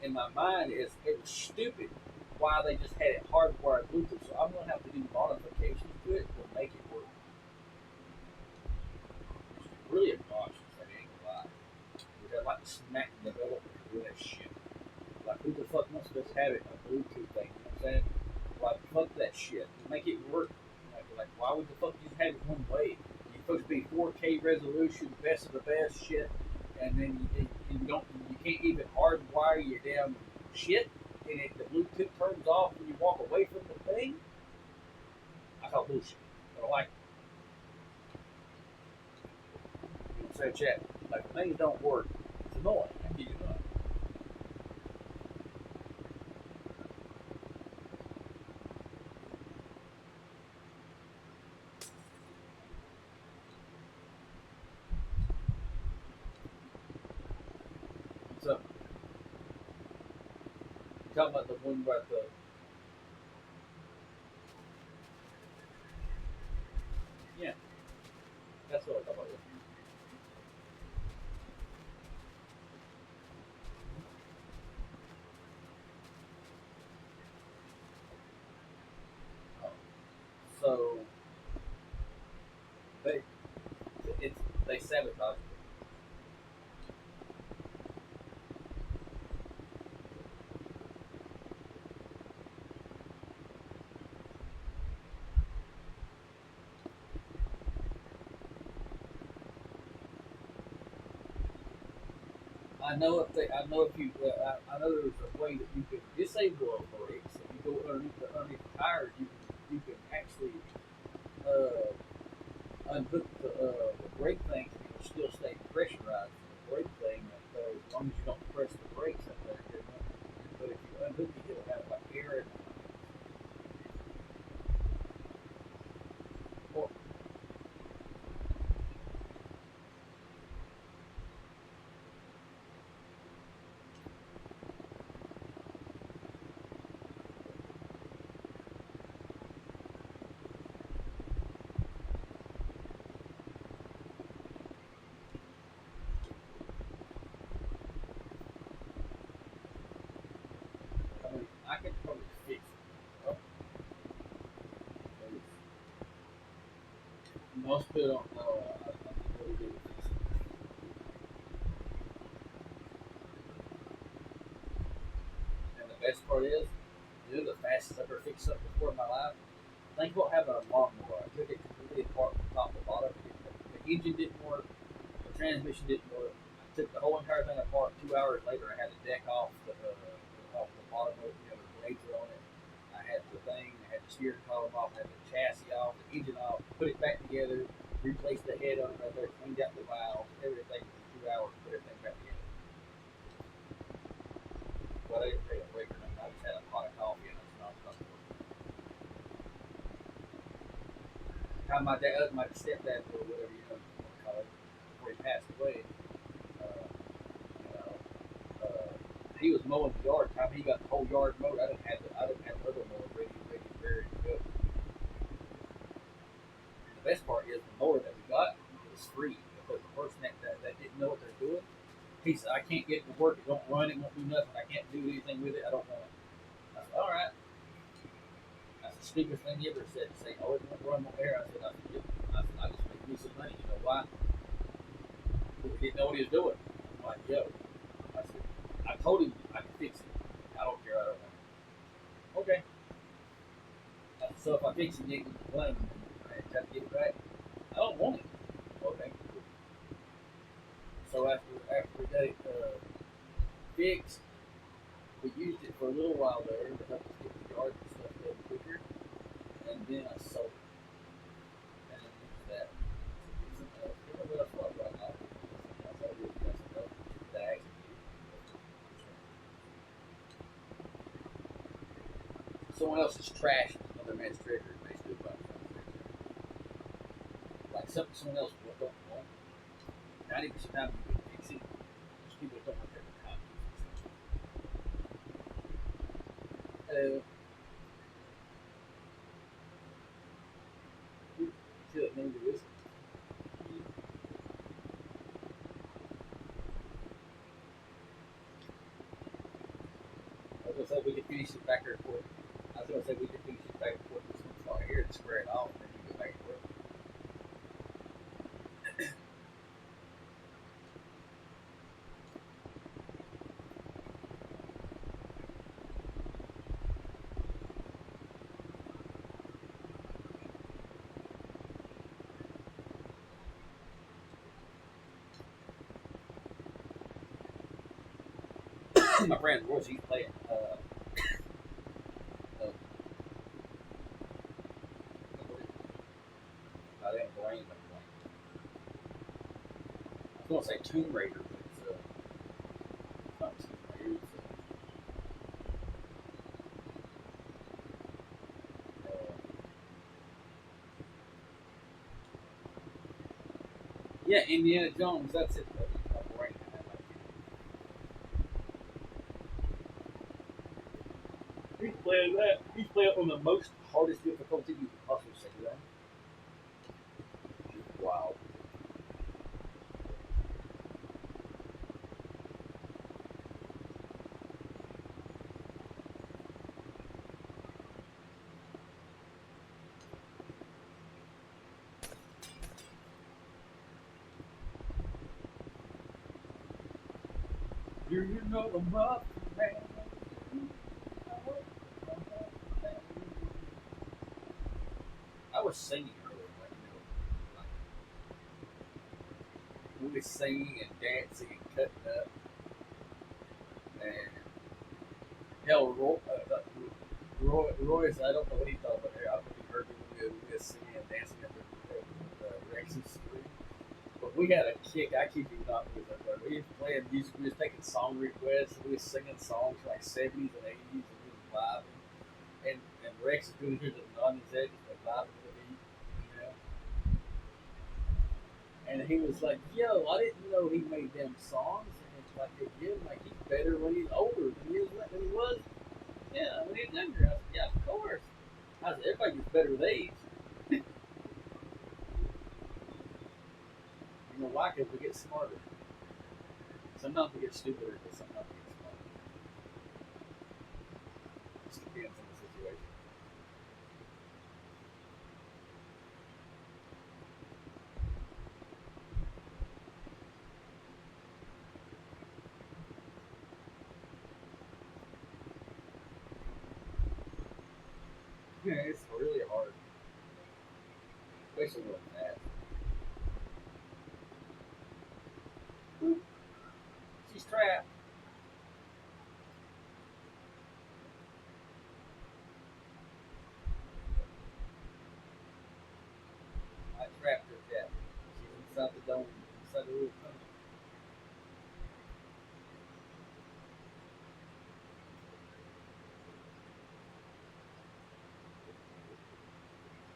S1: In my mind, it was stupid why they just had it hardwired Bluetooth. So I'm gonna have to do modifications to it to make it work. It's really obnoxious. I ain't gonna lie. They're like smack developers do that shit. Like who the fuck wants to just have it a Bluetooth thing? You know what I'm saying? Like fuck that shit. Make it work. Like why would the fuck you have it one way? You're supposed to be 4K resolution, best of the best shit, and then you don't you can't even hardwire your damn shit, and the Bluetooth turns off when you walk away from the thing. I call bullshit. I don't like it. You know what I'm saying, chat? Like things don't work. It's annoying. I kid you not. So talking about the one about the yeah, that's what I talk about. So they it's they sabotage. if you, I know there's a way that you can disable a brake. So if you go underneath the tires, you can actually unhook the brake thing, and it'll still stay pressurized in the brake thing. As long as you don't press the brakes up there, good enough. But if you unhook it, it'll have like air in it. Well, I mean, I could probably fix it. Well, most people don't know. I can really do it. And the best part is, the fastest I've ever fixed something before in my life. Think about having a lawnmower. I took it completely apart from top to bottom. The engine didn't work. The transmission didn't work. I took the whole entire thing apart. 2 hours later, I had the deck off the bottom of it. The blades were on it. I had the thing. I had the steering column off. I had the chassis off. The engine off. Put it back together. Replaced the head on it right there. Cleaned out the valve. Everything in 2 hours. Put everything back together. Well, I didn't take a break or nothing. I just had a pot of coffee and it's not how my stepdad or whatever you know, call it, before he passed away, you know, he was mowing the yard. Time he got the whole yard mowed, I didn't have the other mower ready to go. And the best part is the mower that we got was free because the person that didn't know what they're doing, he said, I can't get it to work. It don't run. It won't do nothing. I can't do anything with it. I don't want it. I said, all right. That's the stupidest thing he ever said. Say, oh, it won't run on air. I said, yep. I just make me some money. You know why? Because he didn't know what he was doing. I'm like, yo. I said, I told him I could fix it. I don't care. I don't want it. Okay. I said, so if I fix it, you can complain. I try to get it back. I don't want it. Okay. So after we got it fixed, we used it for a little while there to help us get the yard and stuff done quicker. And then I sold it. And then used that to do something else. You know what else was right now? That's how I did something else that I actually did. Someone else's trash is another man's treasure, basically. Like something someone else don't want. 90% of the time you can fix it. Just people don't want every time you fix it. You feel it maybe this. I was gonna say we could finish it back here for. I was gonna say we could finish it back for this one spot here and square it off, and then you go back and work. My friend Royce, he's playing. I think Brain. I was gonna say Tomb Raider, but it's not Tomb Raider. Yeah, Indiana Jones. That's it. My brain. He's playing that. He's playing on the most hardest difficulty you could possibly say that. Wow. Do you know the rough man? I was singing earlier, like we were singing and dancing and cutting up. Hell, Royce, I don't know what he thought, but I think he heard me when we were singing and dancing at the Rex's Street. But we had a kick. I kid you not. We was playing music. We was taking song requests. We was singing songs from like 70s and 80s, and we was vibing. And Rex is doing here on his edge, just vibing with the beat, you know. And he was like, "Yo, I didn't know he made them songs." And it's like, "Yeah, like he's better when he's older than he was. Yeah, when he was younger." I said, "Yeah, of course." I said, "Everybody gets better with age." You know why? Because we get smarter. Sometimes we get stupider, but sometimes we get smarter. Just depends on the situation. Yeah, it's really hard, especially with that. She's trapped. I trapped her cat. She's inside the dome, inside the little tunnel.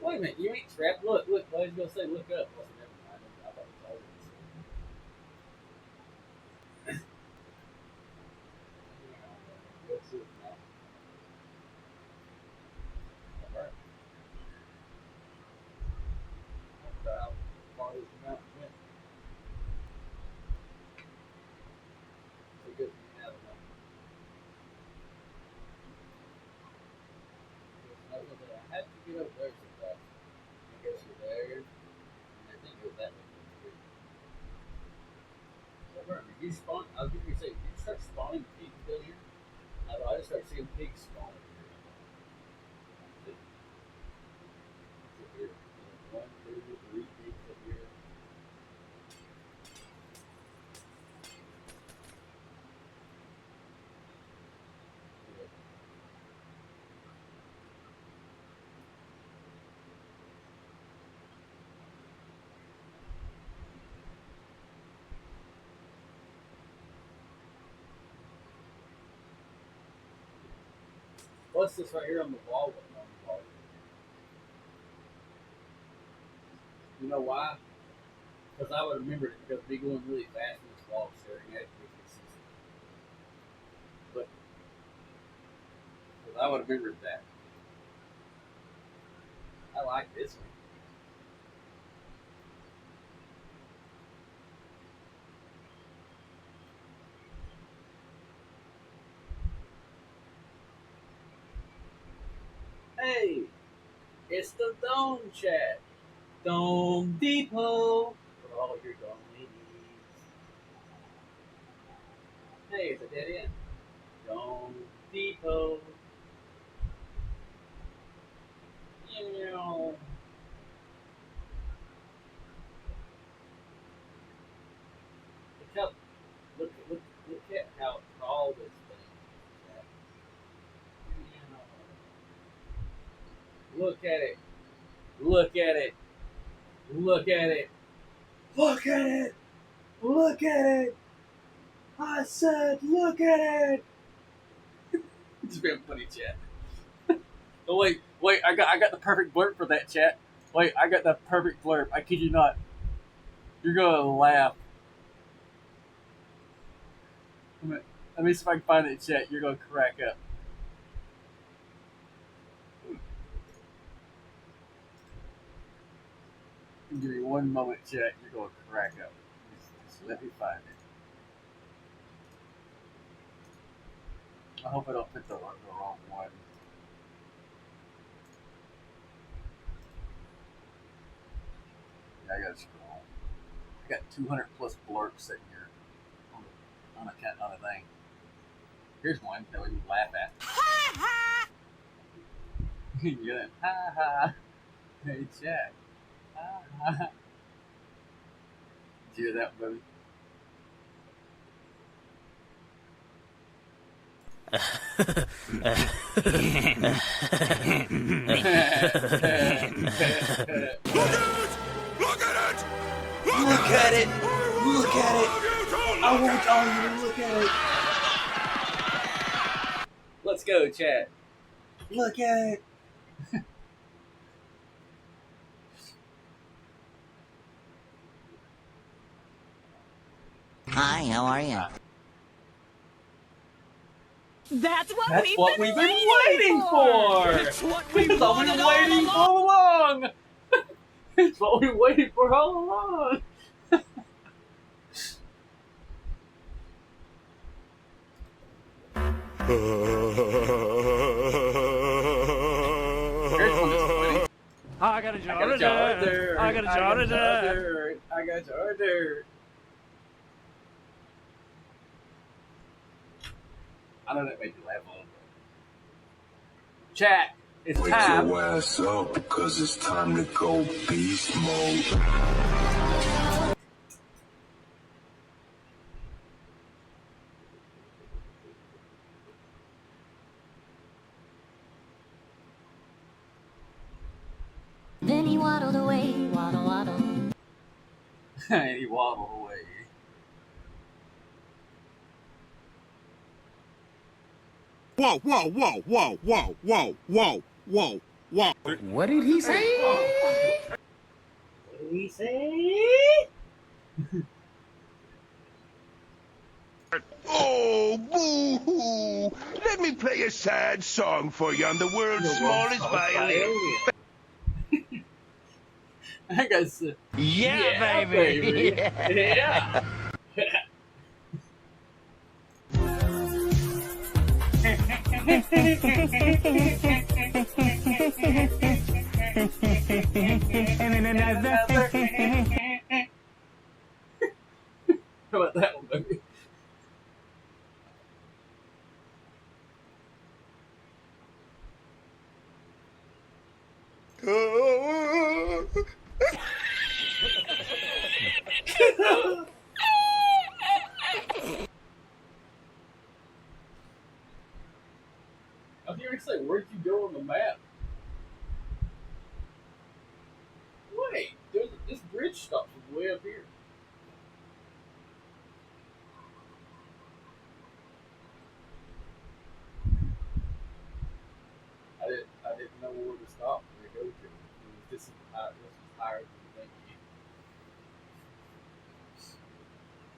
S1: Wait a minute, you ain't trapped. Look. I was gonna say, look up. I said, never mind. I thought it was always. What's it now? Alright. How far is the mountain went? So good. I don't know. I was gonna say, I had to get up there sometime. I guess you're there. And I think it was that way. Did you spawn? I was going to say, did you start spawning pigs down here? I just started seeing pigs spawning here. Here. One, two, three pigs up here. Yeah. What's this right here on the wall? On the wall? You know why? Because I would remember it because it'd be going really fast in this wall staring at it. But because I would have remembered that. I like this one. Hey, it's the Dome Chat. Dome Depot. For all your dome needs. Hey, it's a dead end. Dome Depot. You know. Look how look at how tall this thing is. Look at it. Look at it. Look at it. Look at it. Look at it. I said, look at it. It's been funny, chat. Oh wait, I got the perfect blurb for that, chat. Wait, I got the perfect blurb. I kid you not. You're gonna laugh. Let me see if I can find it, chat. You're gonna crack up. Give me one moment, chat. You're gonna crack up. Just let me find it. I hope I don't pick the wrong one. Yeah, I gotta scroll. I got 200 plus blurps sitting here on a thing. Here's one that we would laugh at. You're like, ha ha. Hey, chat. Ha ha. Did you hear that, baby? Look at it! Look at it! I want all of you to look at it! Let's go, chat. Look at it!
S4: Hi, how are you?
S5: That's what we've been
S1: waiting for!
S5: It's what we've
S1: It's what we've
S5: wanted
S1: been
S5: all
S1: waiting for all along! It's what we've been waiting for all along! Here's one that's funny.
S5: I got a jar
S1: I got a jar of dirt.
S5: I got a jar of dirt.
S1: I got a jar of dirt. I know that made you laugh a little bit. Chat, it's
S6: Wake
S1: time.
S6: your ass up, cause it's time to go beast mode.
S4: Then he waddled away, waddle, waddle.
S1: And he waddled away.
S7: Whoa, whoa, whoa, whoa, whoa, whoa, whoa, whoa, whoa.
S8: What did he say?
S1: What did he say?
S7: Oh, boo-hoo! Let me play a sad song for you on the world's smallest violin.
S1: I guess.
S5: Yeah, baby.
S1: Yeah. How about that one, baby? I was going to say, where'd you go on the map? Wait, this bridge stops way up here. I didn't know where to stop, where to go to. This is higher than thinking.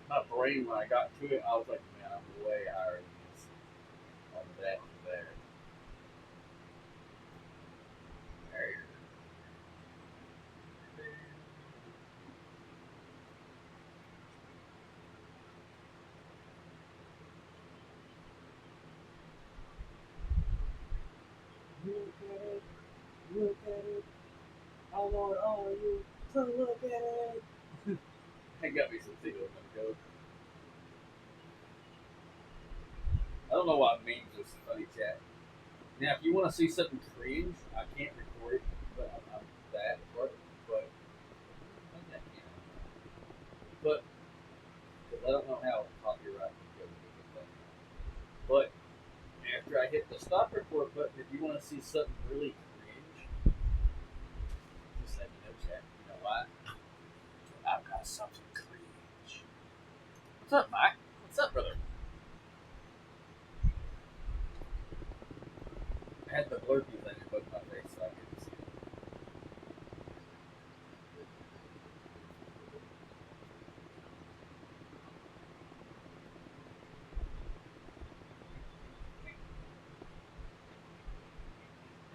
S1: My brain, when I got to it, I was like, man, I'm way higher than this. On that to there. There. Look at it. Look at it. I want all of you to look at it. That got me some tingles on the go. I don't know why memes are so funny, chat. Now, if you want to see something cringe, I can't record it, but I'm that part. But because I don't know how copyright goes with that. But after I hit the stop record button, if you want to see something really cringe, just let me know, chat. You know why? I've got something cringe. What's up, Mike? What's up, brother? I had the blurpy thing above my face so I couldn't see it.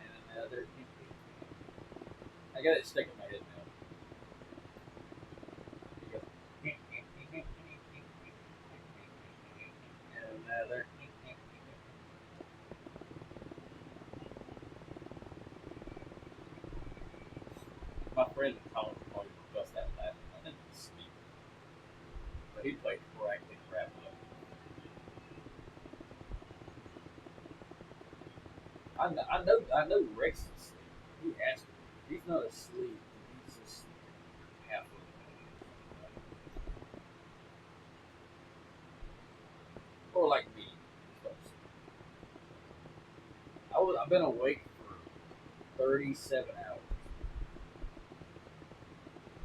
S1: And another. I got it stuck in my head now. And another. My friend Colin probably bust that laughing. I think he's asleep. But he played correctly crap up. I know Rex is asleep. He has to be. He's not asleep. He's just half of it. Or like me. 37 hours.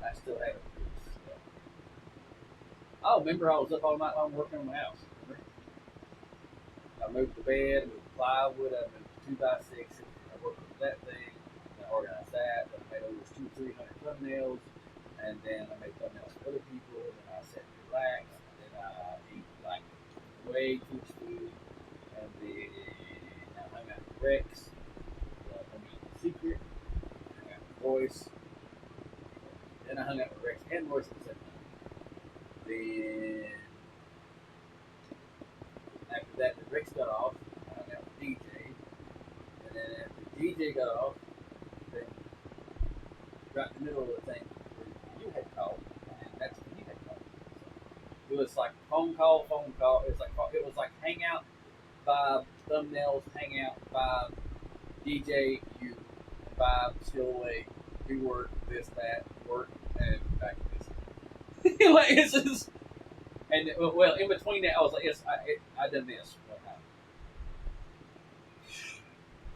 S1: I still haven't finished. Oh, remember I was up all night long working on the house. Remember? I moved the bed, moved the plywood, I moved the 2x6, I worked with that thing, I organized that, then I made over 300 thumbnails, and then I made thumbnails for other people, and then I sat and relaxed, and then I eat like way too much food, and then I hung out with Rex, I hung out with Secret, I hung out with Royce, then I hung out with Rex and Royce at the same time. Then after that, the Rex got off, I hung out with DJ, and then after DJ got off, then right in the middle of the thing, you had called, and that's when you had called. So it was like phone call. It was like hangout, vibe, thumbnails, hangout, vibe, DJ, you, vibe, still away, do work, this, that, work, and back to this. Like it's just, and well, in between that, I was like, yes, I done this one time.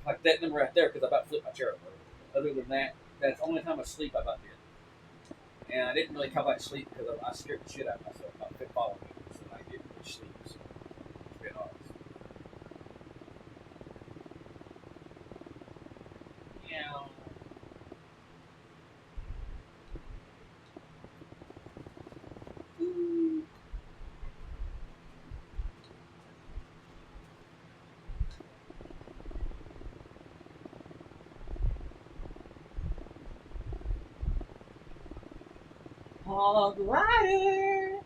S1: Like that number right there, because I about to flip my chair over. Other than that, that's the only time I sleep I about did. And I didn't really come back to sleep because I scared the shit out of myself. I kept following me, so I didn't really sleep. So it's been honest. Yeah. Ooh. Hog Rider.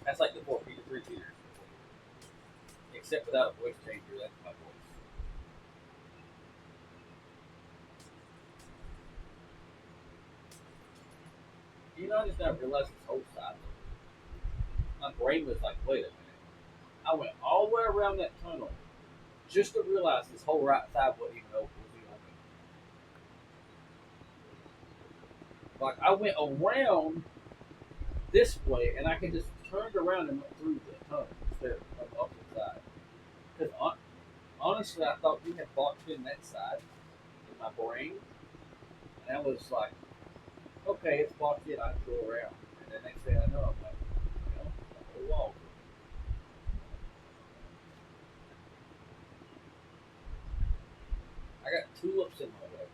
S1: That's like the 4 feet, 3 feet. Except without a voice changer, that's my voice. You know, I just never realized this whole side. My brain was like, wait a minute. I went all the way around that tunnel just to realize this whole right side wasn't even open. Like, I went around this way, and I could just turned around and went through the tunnel instead of on the opposite side. Because honestly, I thought you had blocked in that side in my brain, and I was like, okay, it's blocked in, I can go around. And the next thing I know, I'm like, you know, the whole wall. I got tulips in my way.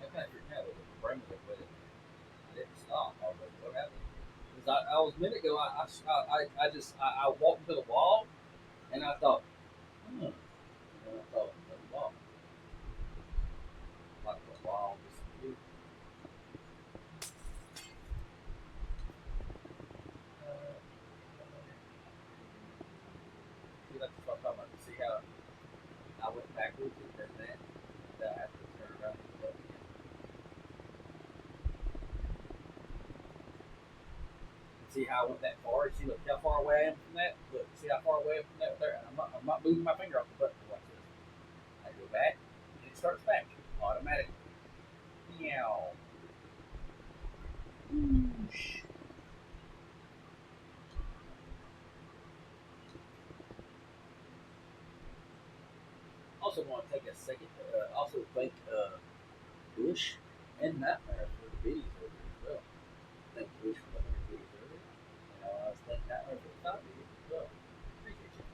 S1: I kind of freaked out with the brain was like, wait a minute. I didn't stop. I was like, what happened? Because I was a minute ago, I walked to the wall, and I thought, and then I thought, the wall. Like the wall disappeared. See, that's what I'm talking about. See how I went backwards and then that, and I had to turn around and go again. See how I went that far? See, look how far away I am from that? Look, see how far away I am from that there? I'm not moving my finger off the button like this. I go back, and it starts back automatically. Meow. Whoosh. Also want to take a second to also thank Bush and Nightmare for the videos over as well. Thank Bush for the 100 videos earlier. And I was thanking Nightmare for the 5 videos as well. Appreciate you.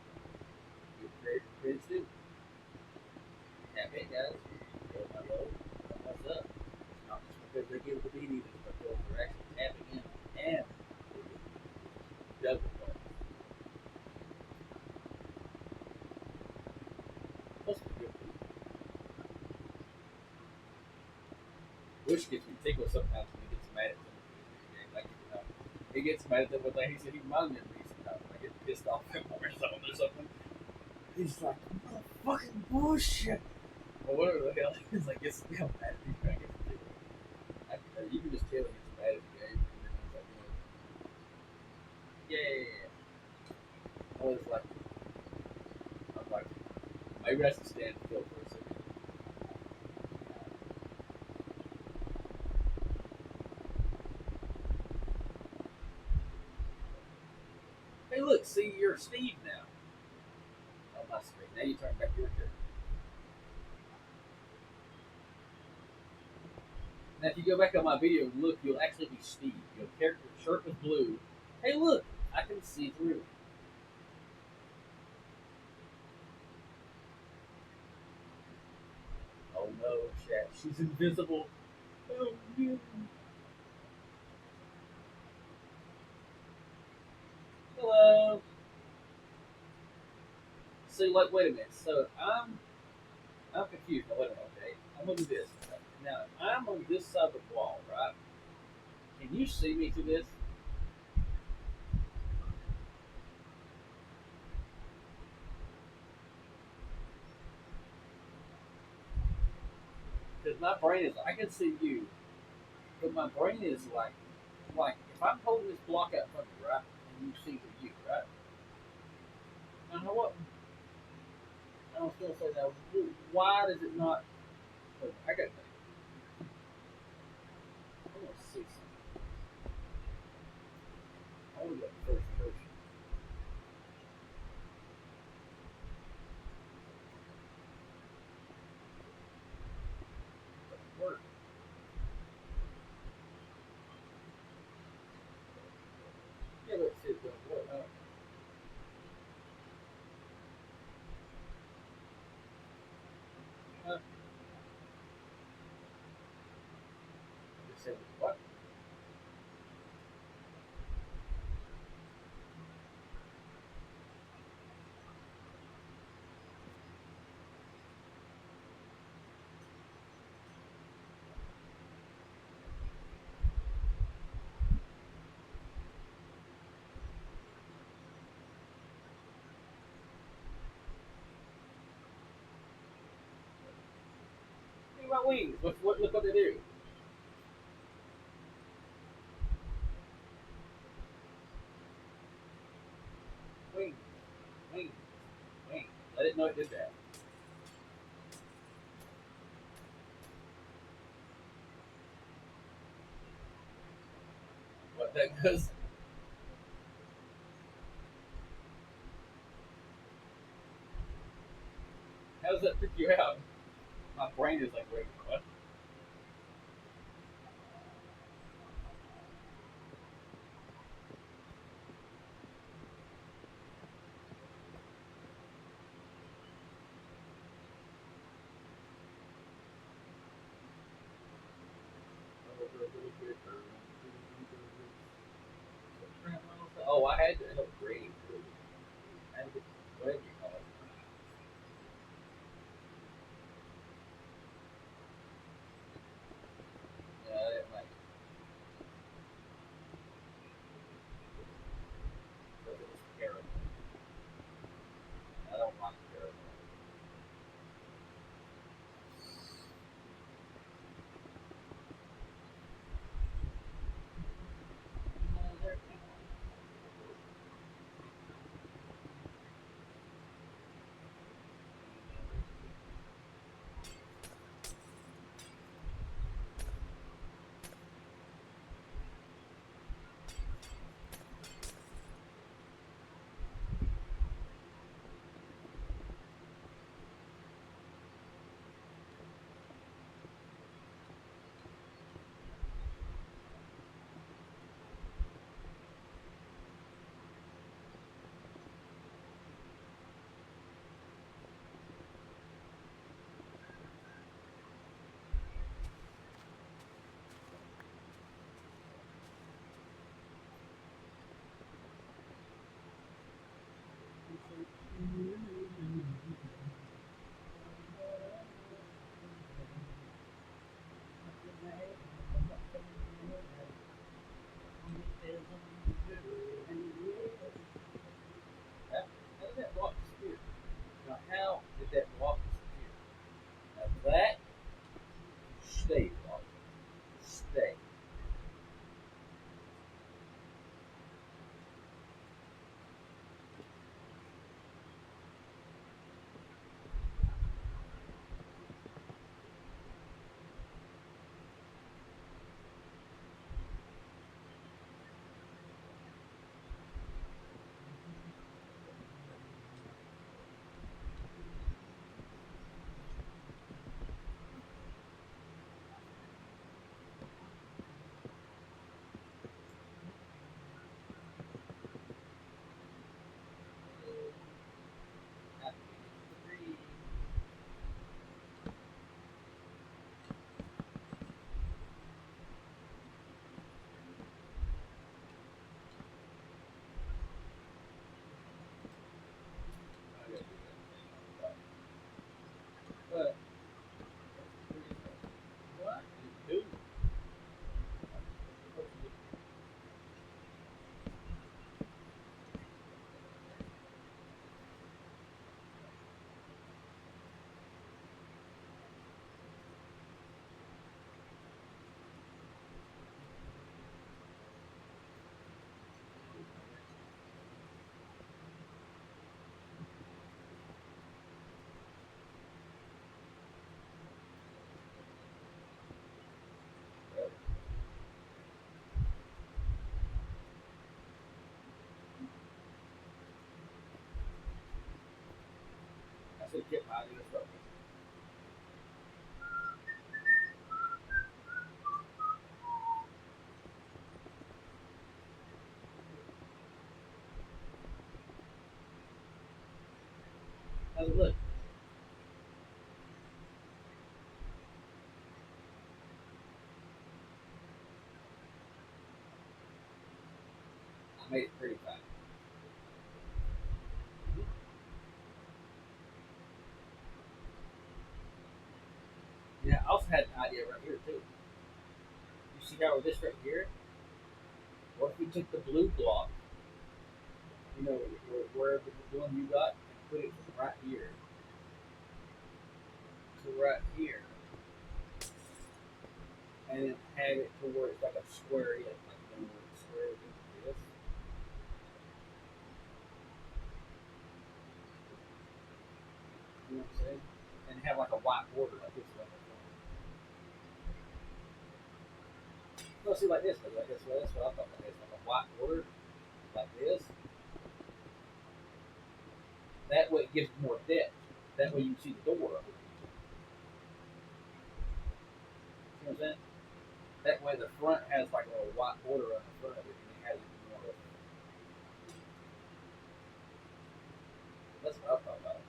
S1: Good credits too. Tap in, guys. Go my low. What's up? It's not just because they give the videos, but they're actually tapping in and double buttons. Plus, good people. Wish Bush gets ridiculous sometimes when he gets mad at them. Like, he gets mad at them with he said he reminds me of me sometimes. I get pissed off at him or something. He's like, fucking bullshit. Or whatever the hell. He's like, gets mad at me. You can just tell he gets mad at the game. I was like, I'm like, maybe I should stand still for a second. Hey, look, see, you're Steve now. On my screen. Now you turn back your character. Now, if you go back on my video and look, you'll actually be Steve. Your character shirt was blue. Hey, look, I can see through. Oh no, chat. She's invisible. Oh no. Hello. So, like, wait a minute. So, I'm confused. Now, wait a minute, okay? I'm gonna do this. Now, I'm on this side of the wall, right? Can you see me through this? Because my brain is, I can see you, but my brain is like if I'm holding this block out front of you, right, and you see the you, right? I know what. I was gonna say that. Why does it not? I got that. I want to see something. I want to go first person. Work. Yeah, let's see if it'll work. Just say what? Look at my wings. Look what they do. Wings, wings, wings. I didn't know it did that. What that does? How does that freak you out? My brain is like, wait, what? Oh, I had to help grade. I had to, whatever you call it. Yeah, I didn't like it. Because it was terrible. I don't like terrible. How's it look? I made it pretty fine. Yeah, I also had an idea right here too. You see how this right here? What if we took the blue block, you know, wherever the one you got, and put it from right here to right here, and then have it to where it's like a square in, like you know, where it's square into this. You know what I'm saying? And have like a white border like this. No, see, like this, but like this, that's what I thought like this, like a white border, like this. That way it gives more depth. That way you can see the door. See what I'm saying? That way the front has like a little white border on the front of it, and it has more. That's what I thought about it.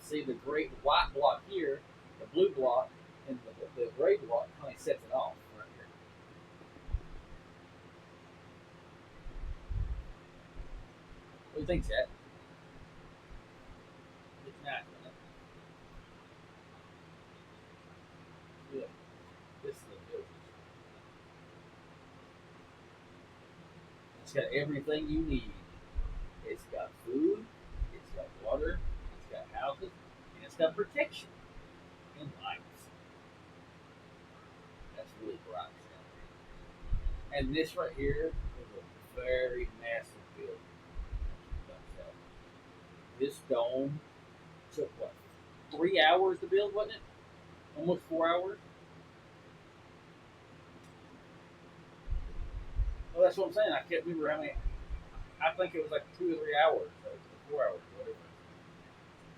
S1: See the gray, white block here, the blue block, and the gray block kind of sets it off right here. What do you think, Chad? It's nice, isn't it? Yeah. This is the good. It's got everything you need. It's got food, it's got water, it's got houses, and it's got protection and lights. That's really bright. And this right here is a very massive building. This dome took what, 3 hours to build, wasn't it? Almost 4 hours. Well, that's what I'm saying. I can't remember how many. I think it was like 2 or 3 hours, or 4 hours, or whatever.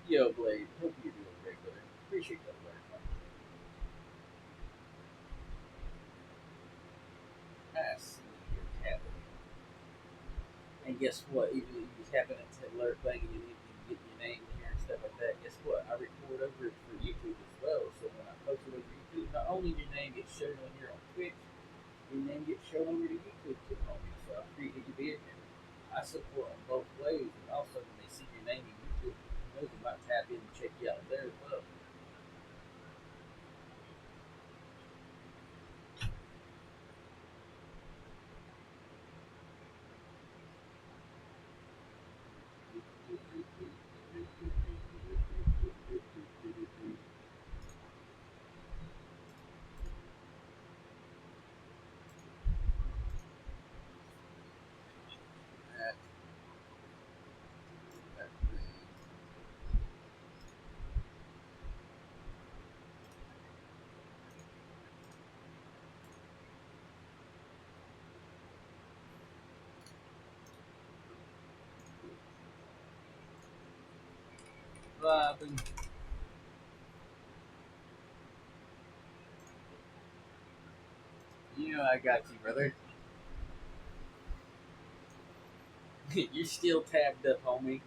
S1: Yo, Blade, hope you're doing great, brother. Appreciate that, brother. I see your happening. And guess what? Even if you happen to alert thing and you need to get your name in here and stuff like that, guess what? I record over it for YouTube as well. So when I post it over YouTube, not only your name gets shown on here on Twitch, your name gets shown over to YouTube too, homie. So I appreciate you being here. I support on both ways, and also when they see your name in YouTube, they might tap in and check you out there as well. Vibing. You know I got you, brother. You're still tabbed up, homie.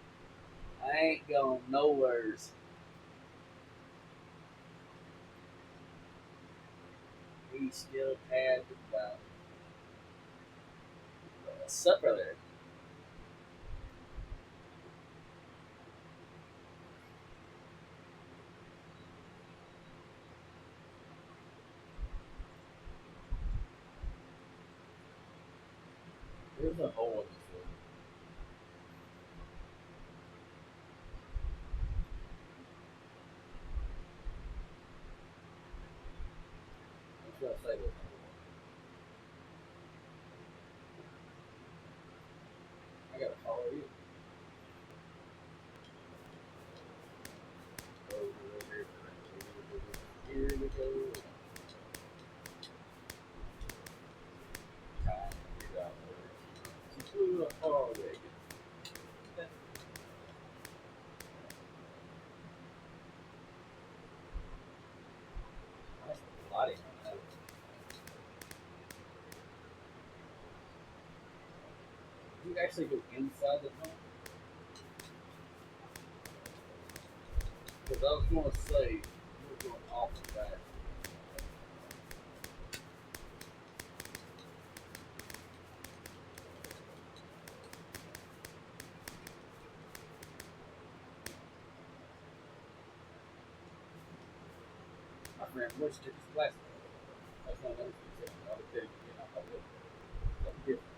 S1: I ain't going nowheres. We still tabbed up. What's up, brother? There's a hole in this one. What should I say this? I gotta follow you. Here we go. Time to get out there. we actually go inside the tunnel? Because I was going to say we're going off the back. My friend, where's the last one? That's not another thing. I would tell you, I would. Something different.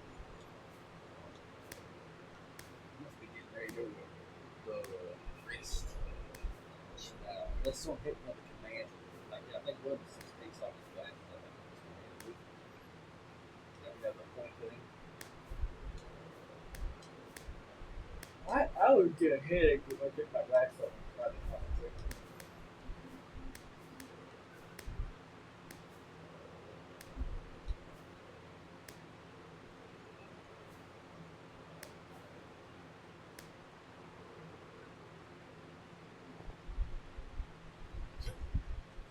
S1: Must be getting ready to go to the wrist. Let's sort of hit another command. Like, I think one of the 6 takes off his back. That we have a point thing. I would get a headache if I get my racks up and try to concentrate.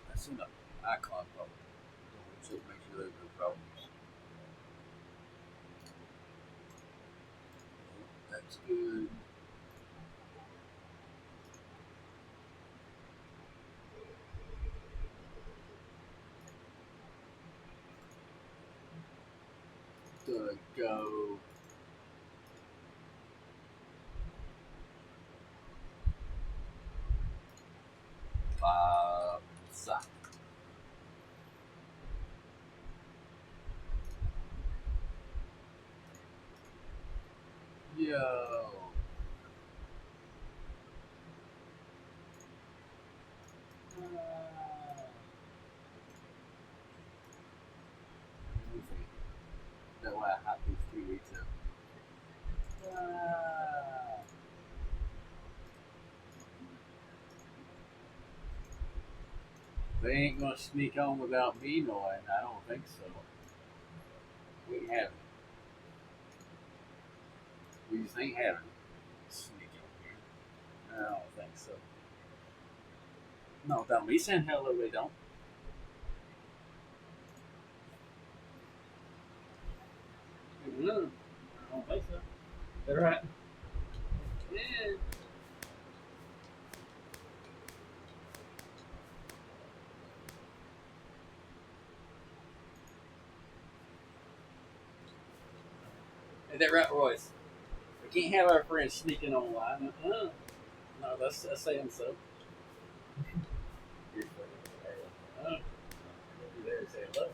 S1: I seen the icon problem. Check, make sure there's no problems. That's good. Gonna go. South. Yo. That way I have these 3 weeks up. They ain't gonna sneak on without me knowing. I don't think so. We ain't having it. We just ain't having it. Sneak on here. I don't think so. No, without me saying hello, they don't. No, I don't think so. They're right. Yeah. Is that right, Royce? We can't have our friends sneaking online. No, that's saying so. You're funny. You're there to say hello.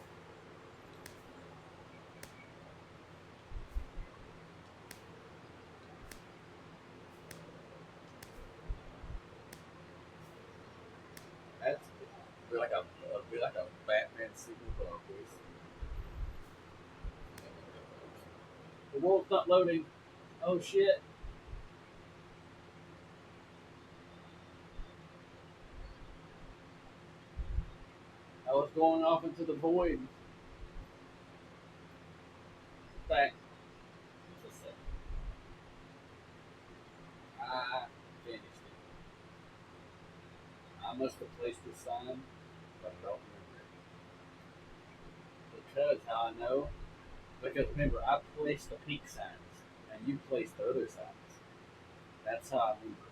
S1: That's we're like a Batman signal for our voice. The world's not loading. Oh shit. I was going off into the void. Back. Just a second. I finished it. I must have placed the sign, but I don't remember it. Because how I know? Because remember, I placed the peak signs, and you placed the other signs. That's how I remember.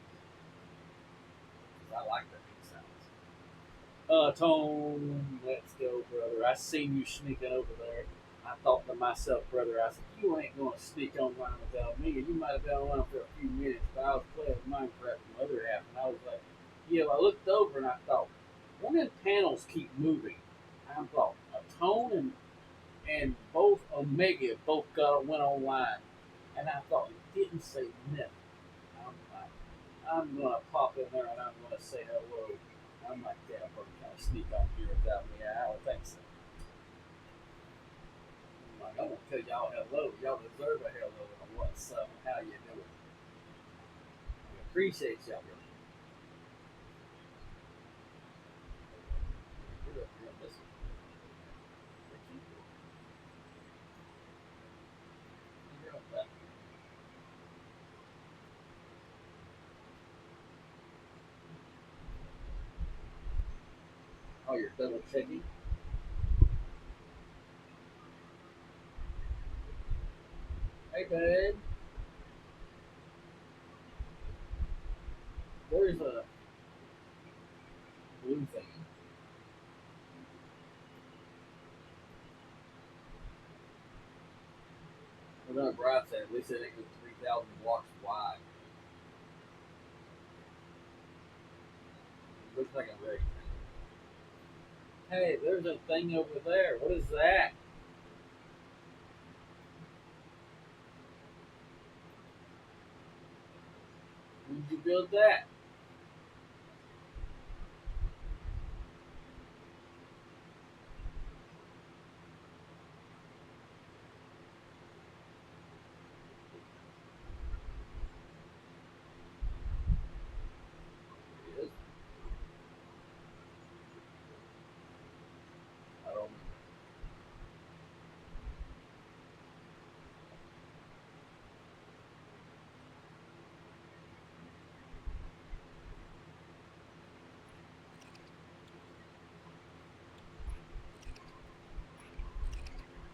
S1: Because I like the peak signs. Tone, let's go, brother. I seen you sneaking over there. I thought to myself, brother, I said, you ain't going to sneak online without me. And you might have been online for a few minutes, but I was playing Minecraft from the other half, and I was like, yeah, I looked over and I thought, one of the panels keep moving. I thought, a Tone and both Omega both went online. And I thought, it didn't say nothing. I'm going to pop in there and I'm going to say hello. I'm like, damn, I'm going to kind of sneak on here without me. I would think so. I'm going to tell y'all hello. Y'all deserve a hello and what's up and how you doing. I appreciate y'all. Oh, you're double checking? Hey, babe. Where's a blue thing? We're gonna Brad said at least it ain't 3,000 blocks wide. It looks like a rig. Hey, there's a thing over there. What is that? When did you build that? It is. I don't know.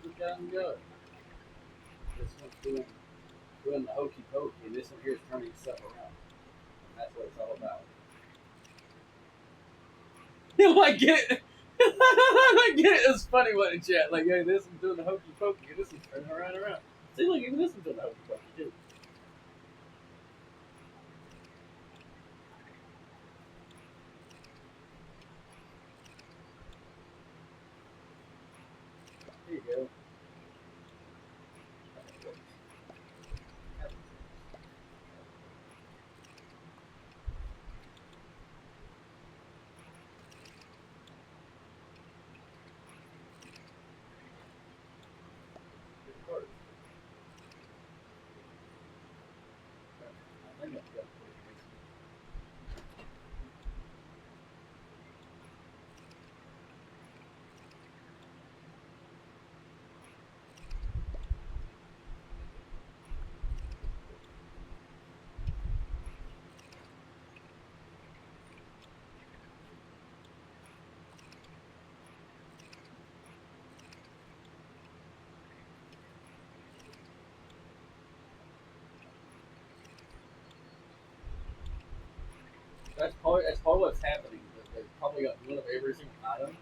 S1: Look at him go. This one's doing the hokey pokey, and this one here is turning stuff around. And that's what it's all about. You like it? I get it. It's funny what in chat. Like, hey, this one's doing the hokey pokey, and this one's turning around. See, look, even this one's doing the hokey pokey too. There you go. I think I've got that's probably what's happening. They've probably got one of every single item,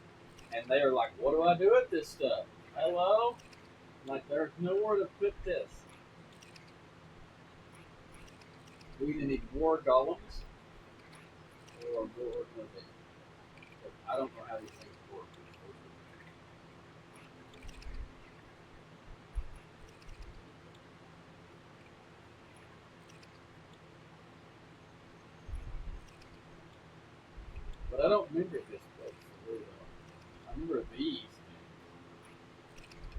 S1: and they are like, "What do I do with this stuff? Hello?" Like, there's nowhere to put this. We either need more golems or more organization. I don't know how these things work. But I don't remember this place. Really well. I remember these.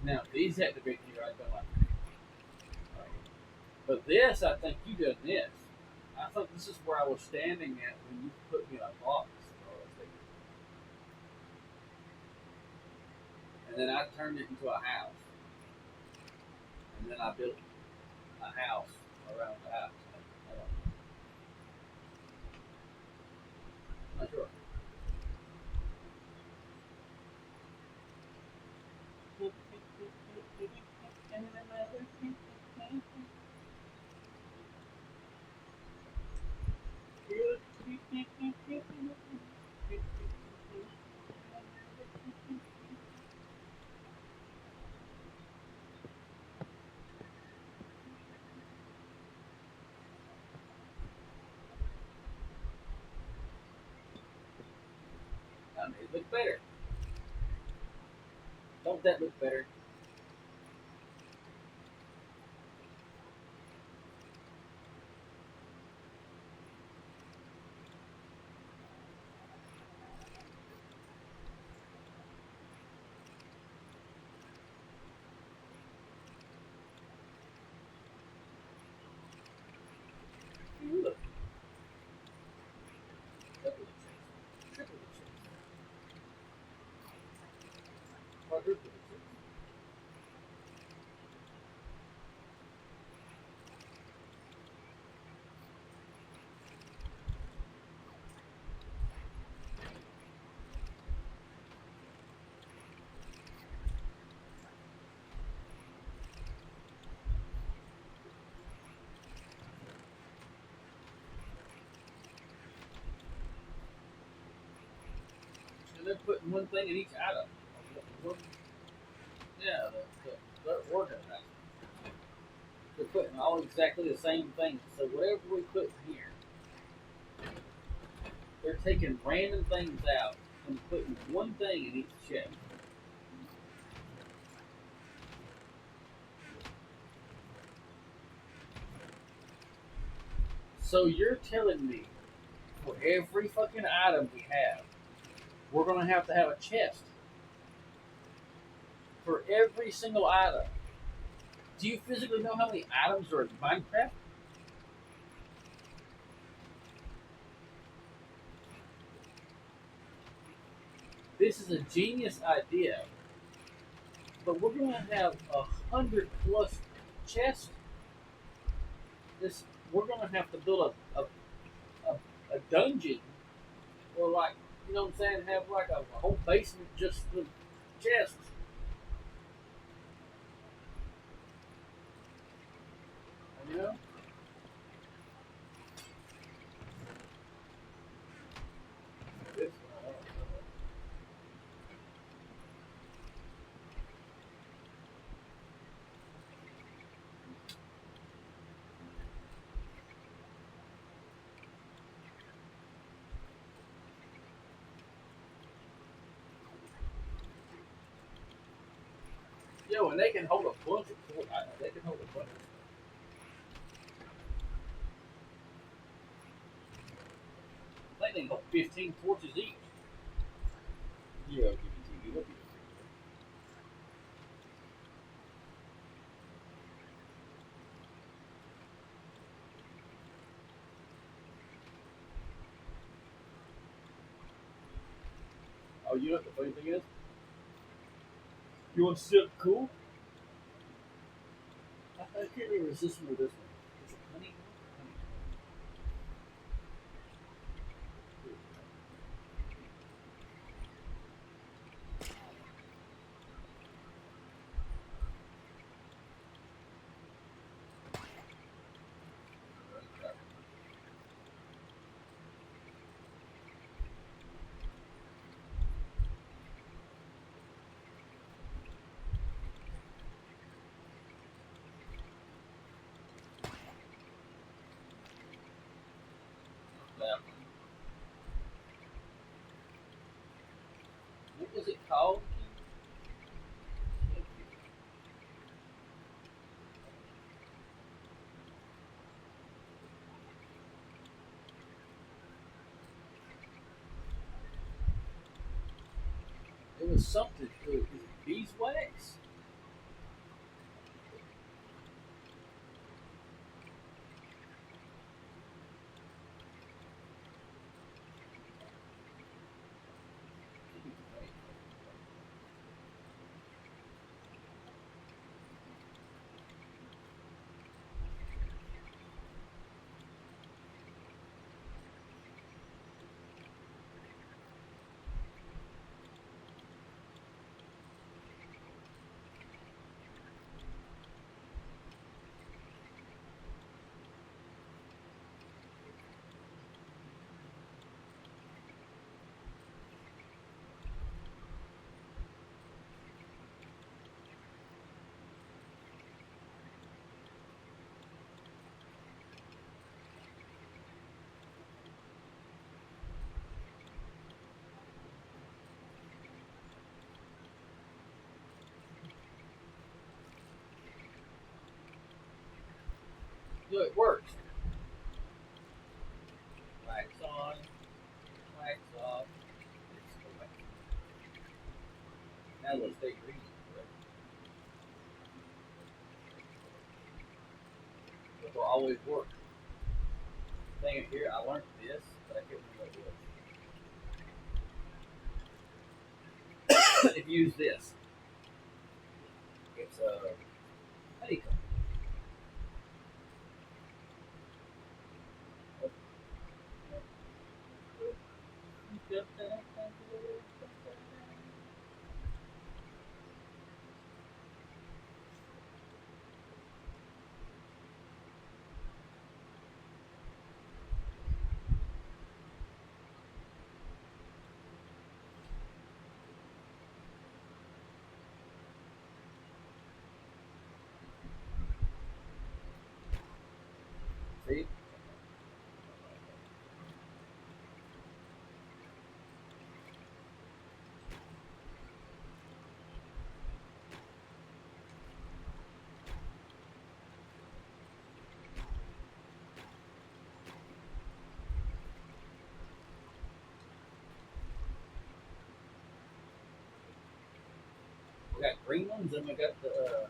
S1: Now, these had to be here. I'd been like, oh. But this, I think you did this. I thought this is where I was standing at when you put me in a box. And then I turned it into a house. And then I built a house around the house. I don't know. I'm not sure. I made it look better. Don't that look better? Look. Double the chest. Triple the chest. Quadruple the chest. putting one thing in each item. One, yeah, they're organized. They're putting all exactly the same things. So whatever we put in here, they're taking random things out and putting one thing in each chest. So you're telling me for every fucking item we have, we're gonna have to have a chest for every single item. Do you physically know how many items are in Minecraft? This is a genius idea, but we're gonna have 100+ chests. This we're gonna have to build a dungeon, or like you know what I'm saying, have like a whole basement just with chests. You know? This, Yo, and they can hold a bunch of torches. They can hold a bunch of. I think they can hold 15 torches each. Yeah, I'll give you TV. Oh, you know what the funny thing is? You want to see something cool? I can't remember the system of this one. Is it honey? What was it called? It was something. Is it beeswax? No, it works. Wax on, wax off. It's away. Now let's stay green. It will always work. Thing here, I learned this, but I can't remember what it was. If you use this, it's a honeycomb. got green ones, and we got the.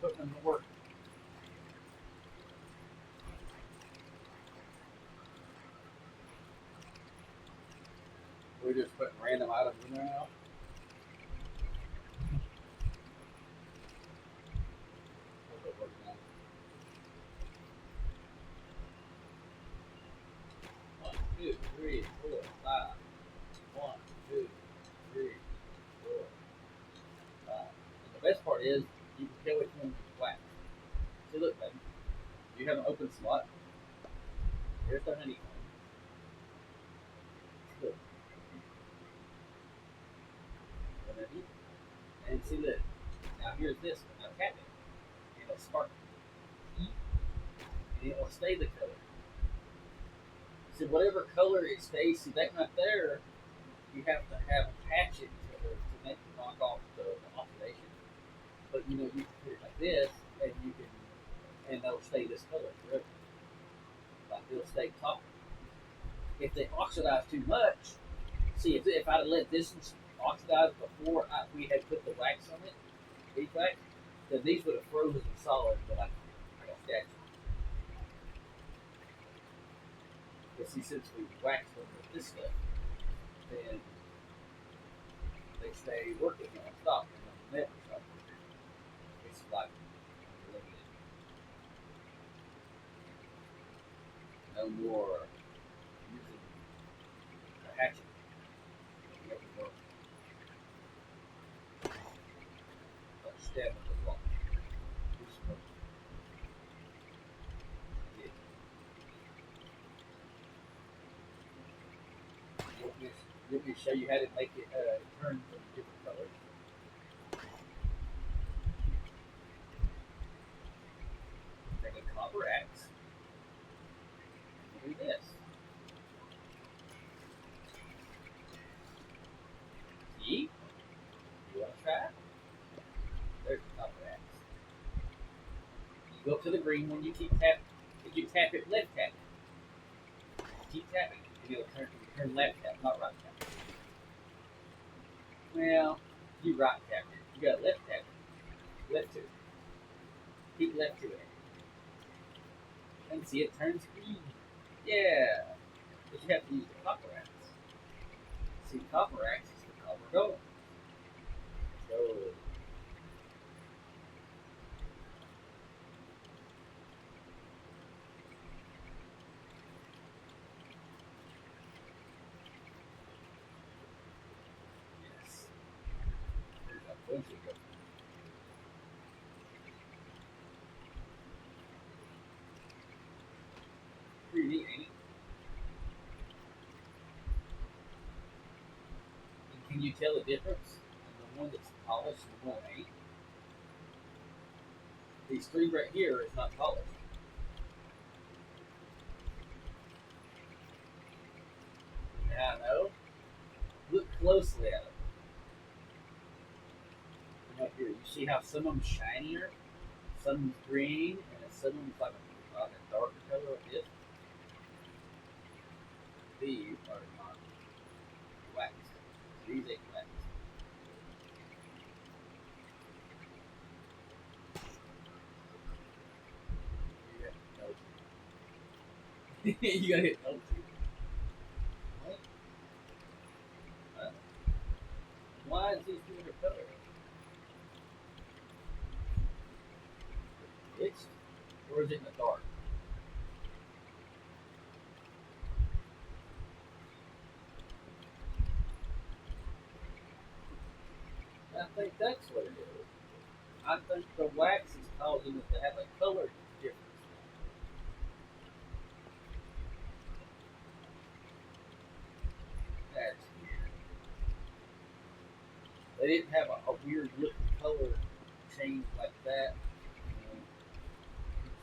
S1: Putting them to work. We're just putting random items in there now. How's it working now? 1, 2, 3, 4, 5. 1, 2, 3, 4, 5. And the best part is you can tell which one's wax. See, look, baby. You have an open slot. Here's the honeycomb. Look. And see, look. Now here's this one. Now tap it. And it'll spark. And it will stay the color. See, whatever color it stays, see that right there, you have to have a hatchet to make it knock off the oxidation. But you know, you can put it like this, and you can, and they'll stay this color forever. Like they'll stay copper. If they oxidize too much, see, if I'd have let this one oxidize before we had put the wax on it, these wax, then these would have frozen solid, but I got statue. But see, since we waxed them with this stuff, then they stay working non-stop and they'll never stop working. It's like limited. No more using the hatchet. Never work. But stabbing the block. Let me show you how to make it turn from different colors. Take a copper axe. And do this. See? You want to try it? There's the copper axe. You go up to the green one, you keep tapping. If you tap it, left tap it. Keep tapping, and it'll turn left tap, not right tap. Well, you right tap it. You got left tap it. Left to it. Keep left to it. And see, it turns green. Yeah. But you have to use the copper axe. See, copper axe is the copper gold. Gold. Yes. There's a bunch of gold. Pretty neat, ain't it? And can you tell the difference in the one that's polished and the one that ain't? These three right here is not polished. Yeah, I know. Look closely at them. Right here, you see how some of them shinier, some of them green, and some of them like a darker color like this. These are not wax. These ain't wax. You gotta hit L2. What? Huh? Why is these different colors? It's, or is it in the dark? I think that's what it is. I think the wax is causing it to have a color difference. That's weird. They didn't have a weird looking color change like that.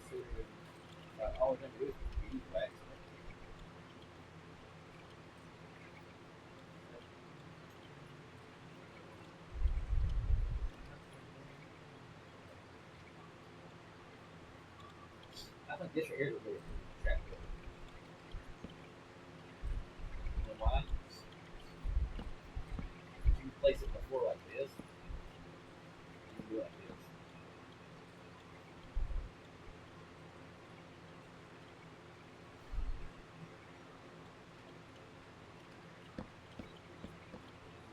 S1: Considering all they do is beeswax. I think this right here is a really good trap door. You know why? You can place it before like this. You can do it like this.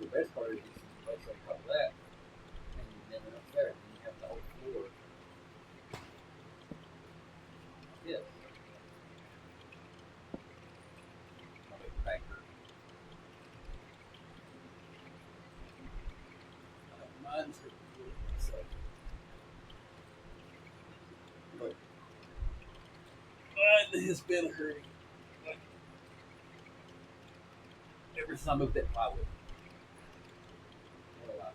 S1: The best part is you can place it on top of that, and you never up there, and you have the whole floor. Yes. My big factor. Mine's hurting so. Look. Mine has been hurting. Like, ever since I moved that plywood. What a lot.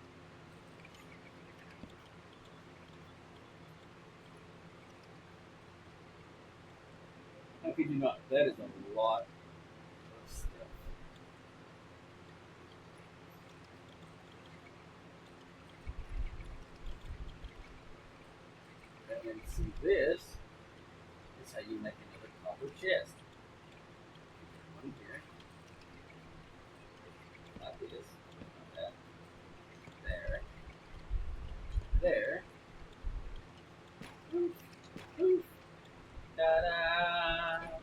S1: How could you not? That is a lot of stuff. And then see this is how you make another copper chest. One here. Like this. Like that. There. There. Oof. Oof. Ta-da!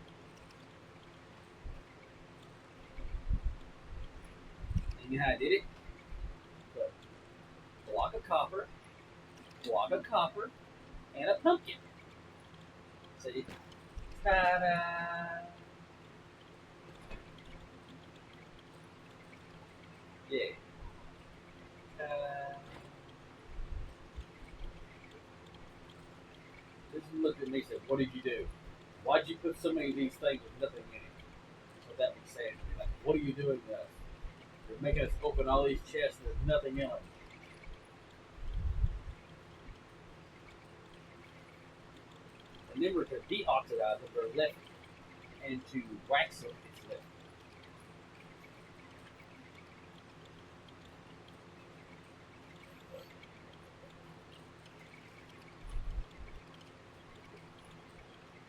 S1: And you know how I did it? Look. Block of copper, and a pumpkin. See? Ta-da! Yeah. Ta-da! This looked at me and said, "What did you do? Why'd you put so many of these things with nothing in it?" That's what that was saying to me. Like, what are you doing to us? You're making us open all these chests and there's nothing in them. Remember to deoxidize them, they're left, and to wax them, it's left.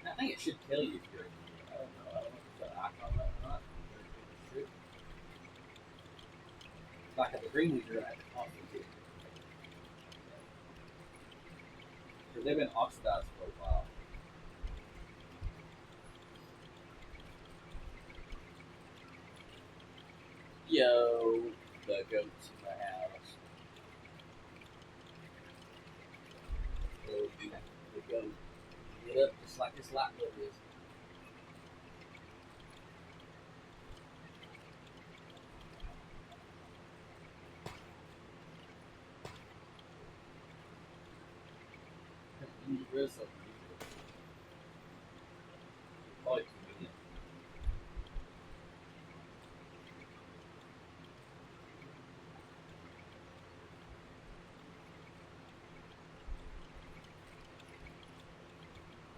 S1: I think it should tell you if you're. I don't know. I don't know if it's got an icon on it or not. It should. Like at the green ones, you're at the top of it. Because they've been oxidized for a while. Yo, the goats in the house. The goat. Get up just like this light bulb is. You need to rid of something. Probably convenient.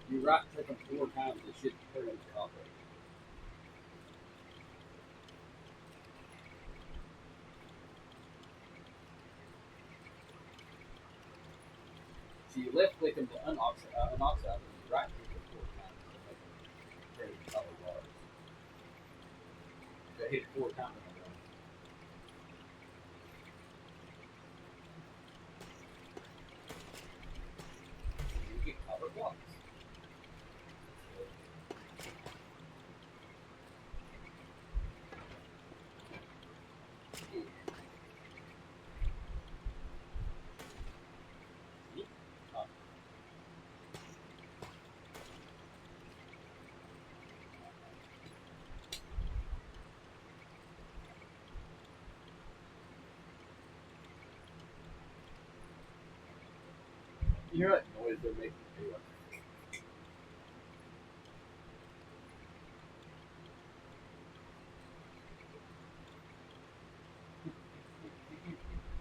S1: You right click them 4 times, it should turn into copper. So you left click them to unoxidize them, you right click them 4 times to make them turn into solid bars. So hit it 4 times in a row. You get copper blocks. You hear that noise they're making too?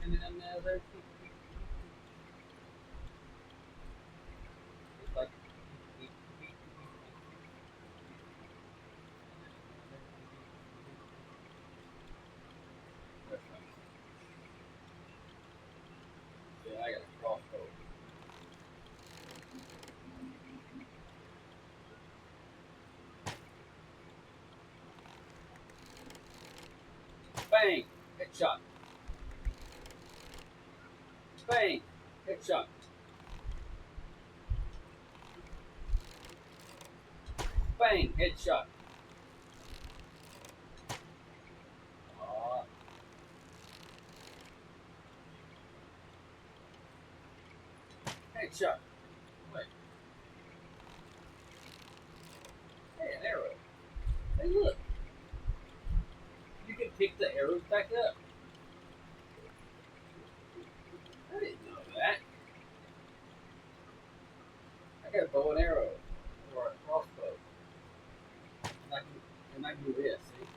S1: And then another. It's like. That's nice. Yeah, I got a crossbow. Bang. Headshot. Bang. Headshot. Bang. Headshot. Headshot. Wait. Hey, an arrow. Hey, look. You can pick the arrows back up. I didn't know that. I got a bow and arrow. Or a crossbow. And I can do this, see?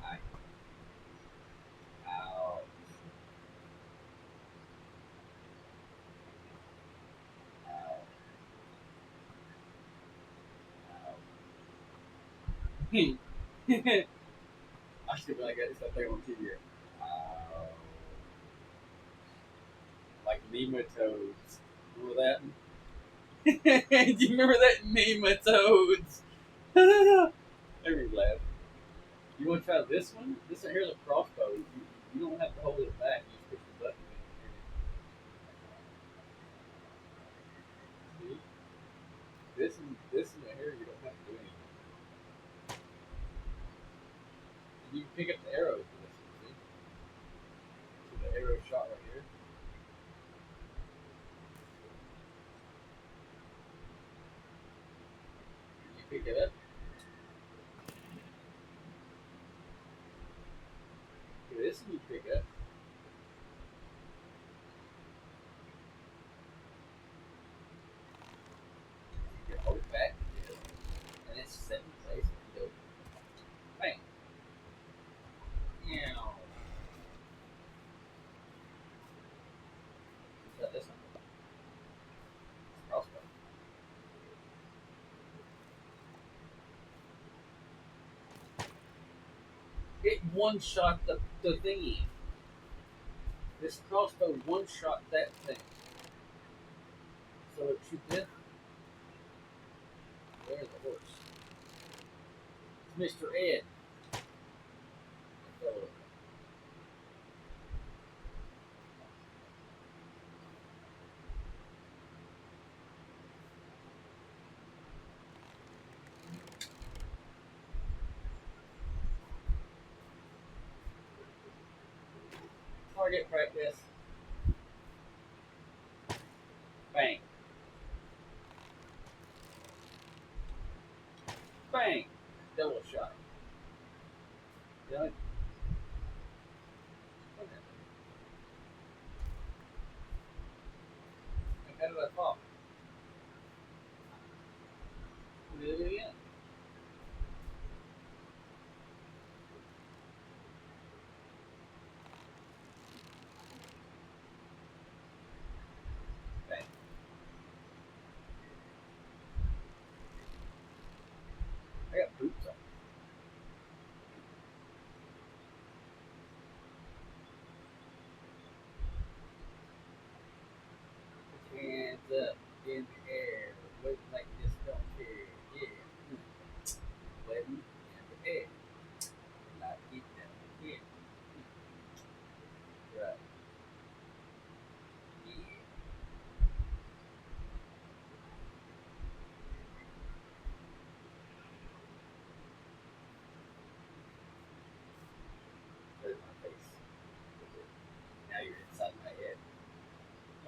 S1: Alright. Ow. Ow. Ow. I should be like that. It's that thing on TV. Ow. Like nematodes. Remember that? Do you remember that nematodes? Made me laugh. You want to try this one? This one here's a crossbow. You don't have to hold it back. You just push the button. See? This one here, you don't have to do anything. And you can pick up the arrows for this one. See? See the arrow shot right here? You pick it up. This one you pick up. You can hold it back. And it's set in place. You go, bang. Yeah. Try this one. Crossbow. It one-shot the thingy. This crossbow one-shot that thing. So it shoot this. There's the horse. It's Mr. Ed. Target practice. Bang. Bang. Double shot. Done. Okay. How did I fall? Do it again. Bang. I got boots on. Hands up in the air. Wait like this, don't care. Yeah. Waiting in the air. Like it down here. Right. Yeah. There's my face. Now you're inside my head.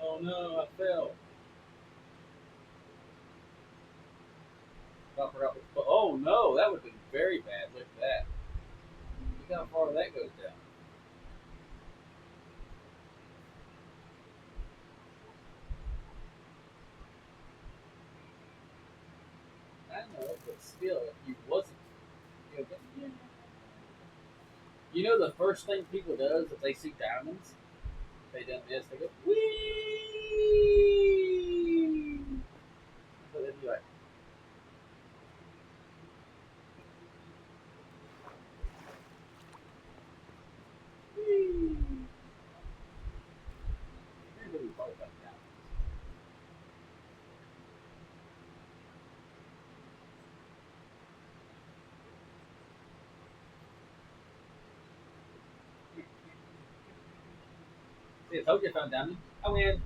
S1: Oh no, I fell. I forgot what, oh no, that would have been very bad. Look at that. Look how far that goes down. I know, but still, if you wasn't, you know the first thing people does if they see diamonds, they done this, they go wee. So they'd be like, wee. Here's what we thought about diamonds. See, I told you I found diamond. I win.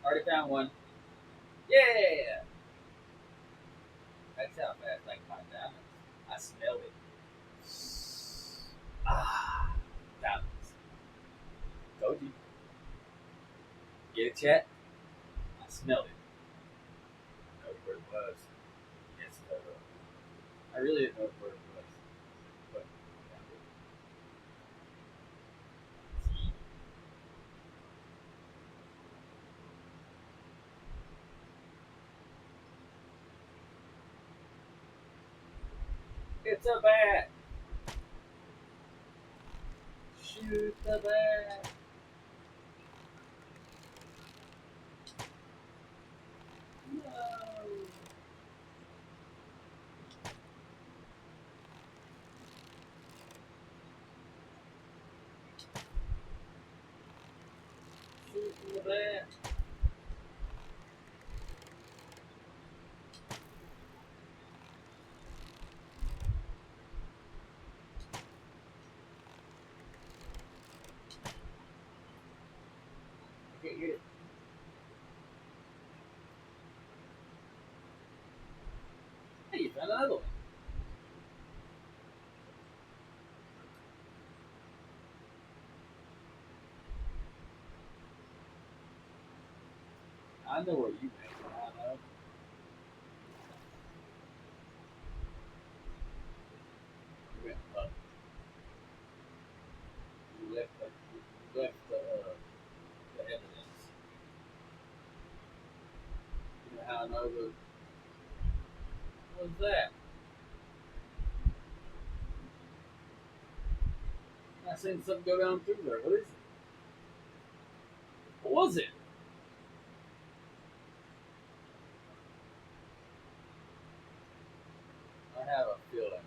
S1: Already found one. Yeah! That's how fast I can find diamonds. I smelled it. Ah, diamonds. Told you. Get it, chat? I smelled it. I know where it was. Yes, I really didn't know where it was. But I found it. It's a bat! Shoot the bat! No! Shoot the bat! I can't get it. Hey, you found another one. I know where you went. I know. You went up. You left the evidence. You know how I know the. What's that? I seen something go down through there. What is it? What was it? I have a feeling.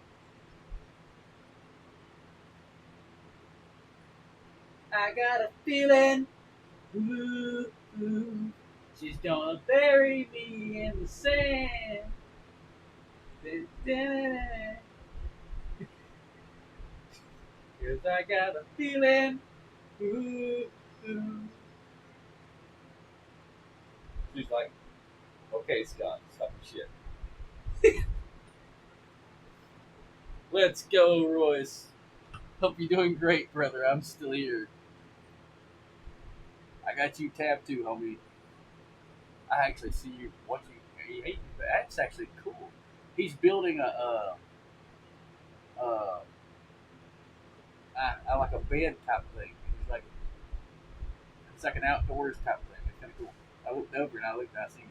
S1: I got a feeling. Ooh, ooh, she's gonna bury me in the sand. Dun, dun, dun. Cause I got a feeling. Ooh, ooh. She's like, okay, Scott, stop your shit. Let's go, Royce. Hope you're doing great, brother. I'm still here. I got you tapped too, homie. I actually see you watching. That's actually cool. He's building like a bed type thing. He's like it's like an outdoors type thing. It's kind of cool. I looked over and I seen it.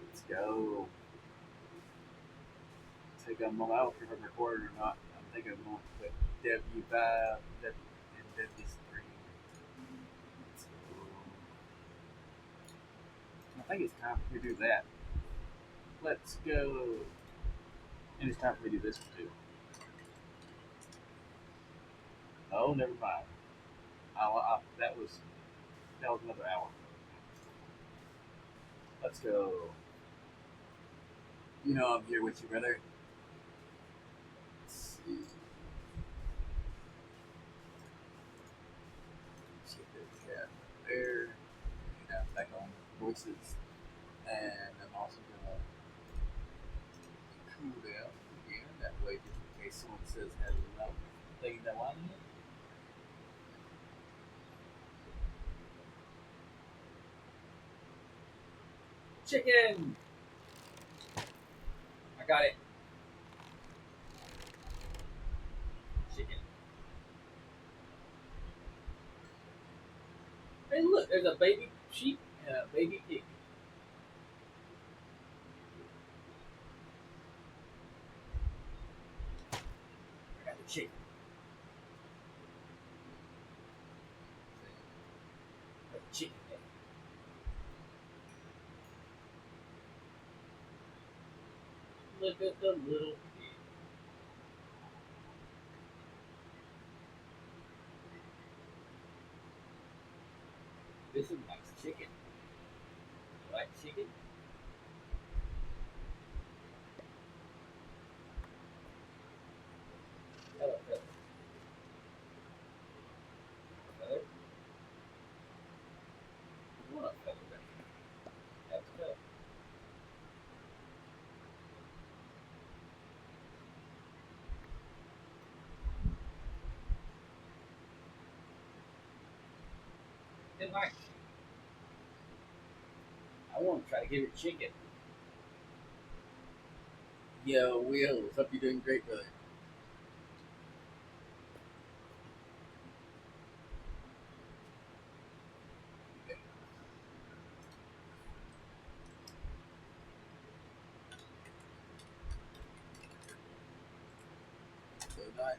S1: Let's go. Take a moment. I don't care if I'm recording or not. I'm thinking I'm going to put W5 and W3. Let's go. I think it's time for me to do that. Let's go. And it's time for me to do this one too. Oh, never mind. That was another hour. Let's go. You know I'm here with you, brother. Let's see. Get the cat there. And I'm back on voices. And I'm also gonna cool down again. That way, just in case someone says hello, they know I'm here. Chicken! I got it. Chicken. Hey, look, there's a baby sheep and a baby pig. I got the chicken. Got the chicken there. Look at the little pig. This is nice chicken. You like chicken? Hello, hello. like. I want to try to give it chicken. Yo, Will, hope you're doing great, brother. Good night.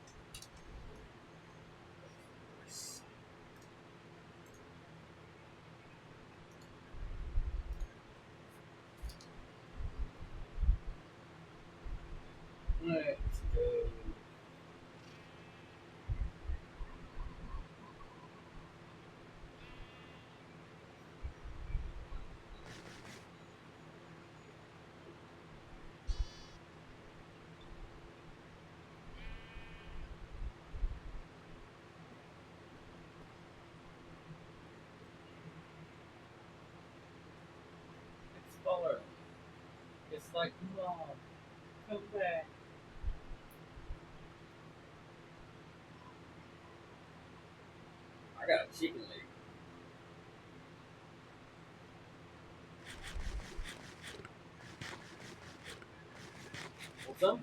S1: Let's go. Explorer. It's like, Mom, come back. I got a chicken leg. What's up?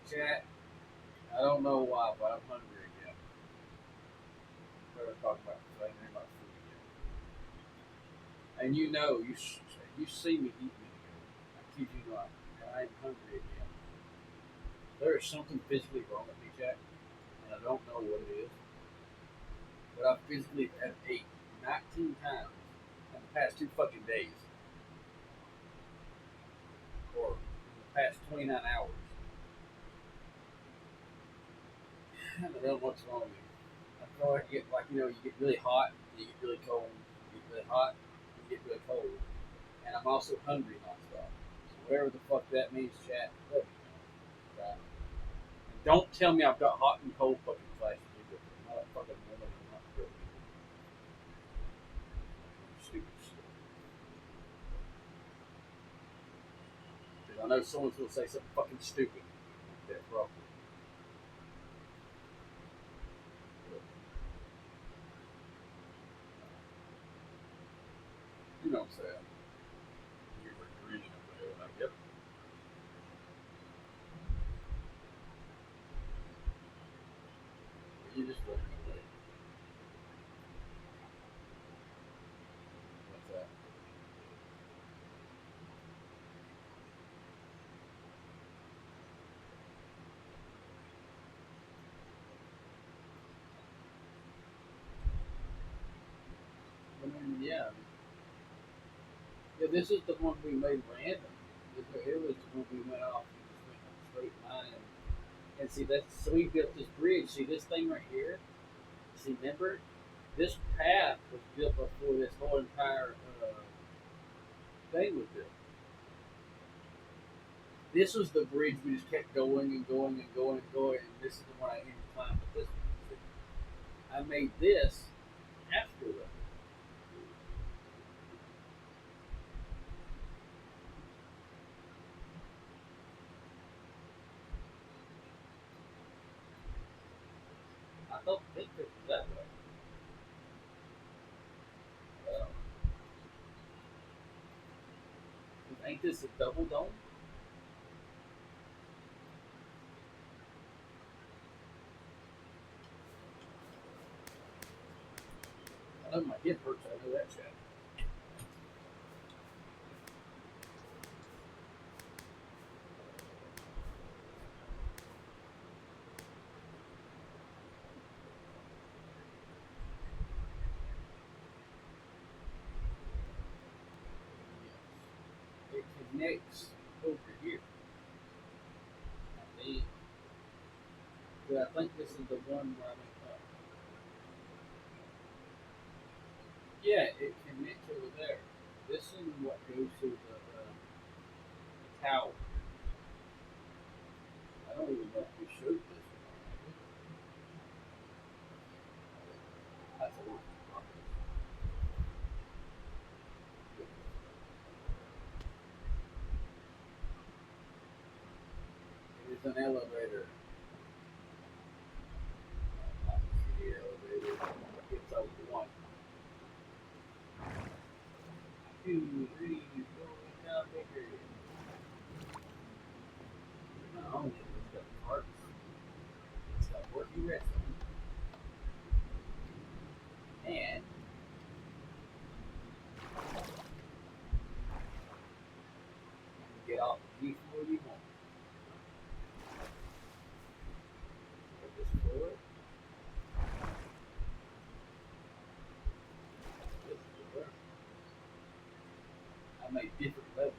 S1: Chat. I don't know why, but I'm hungry again. We're talking about food again. And you know, you see me eat me again. I kid you not. I'm hungry again. There is something physically wrong with me, Jack, and I don't know what it is. But I physically have ate 19 times in the past 2 fucking days. Or in the past 29 hours. I don't know what's wrong with me. I feel like you get really hot, you get really cold, you get really hot, you get really cold. And I'm also hungry nonstop. So whatever the fuck that means, chat, let me know. Right? And don't tell me I've got hot and cold fucking flashes either. I'm not a fucking woman, I'm not good. Stupid shit. Because I know someone's gonna say something fucking stupid. That's probably. You know what I'm saying? You were grinning over there, like, yep. You just running away. What's that? I mean, yeah. Yeah, this is the one we made random. Here was the one we went off and just went on a straight line. And see, so we built this bridge. See this thing right here? See, remember? This path was built before this whole entire thing was built. This was the bridge we just kept going and going and going and going, and this is the one I ended climbing. But this one, I made this after that. I thought the picture was that way. Ain't this a double dome? I know my hip hurts. I know that shit. It connects over here. But I think this is the one where I went up. Yeah, it connects over there. This is what goes to the tower. I don't even know if we showed this. That's a an elevator. The elevator. It's over one. 2, 3, going down bigger. Not only it's got parts, it's got working wrestling, and get off before you want. Put this forward. This forward. I made different levels.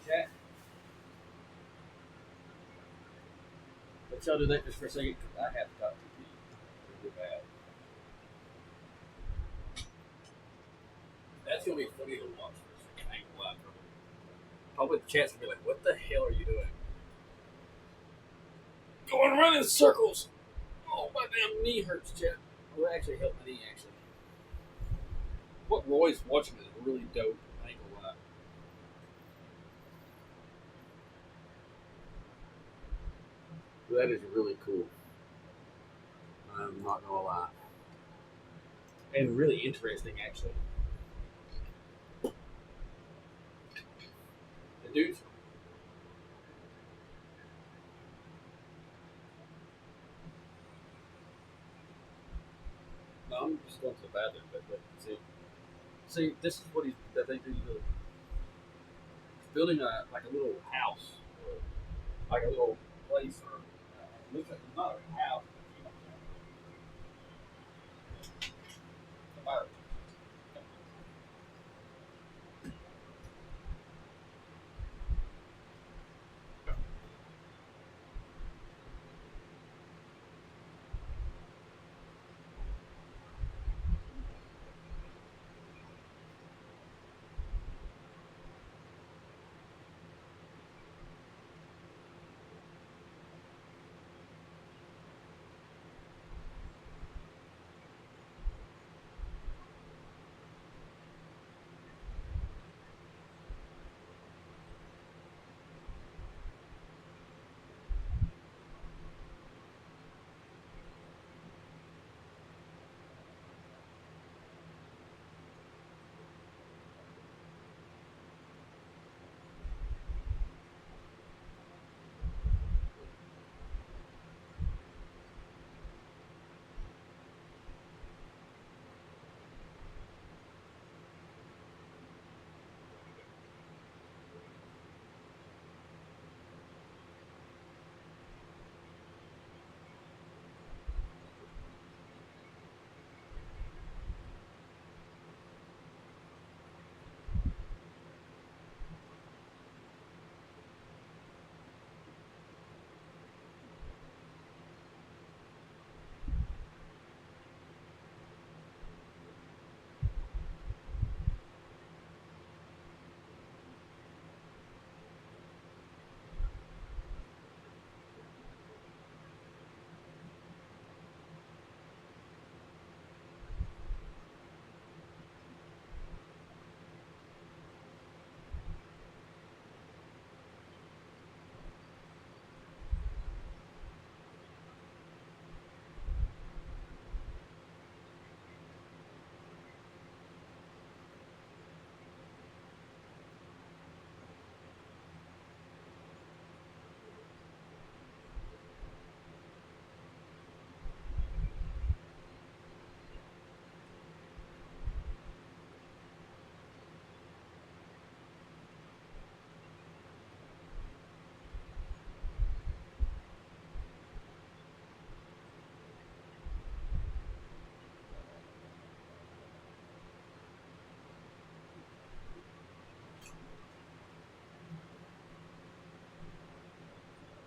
S1: Chat. But y'all do that just for a second because I have to talk to you really bad. That's gonna be funny to watch for a second. I ain't gonna lie, probably the chat's gonna be like, "What the hell are you doing?" Going around in circles. Oh, my damn knee hurts, chat. Oh, that actually helped my knee, actually. What Roy's watching is really dope. I ain't gonna lie. That is really cool. I'm not gonna lie. And really interesting, actually. The dude's. No, I'm just going to the bathroom, but see, this is what that they do. He's building a little house, or like a little place, or looks like it's not a house. But,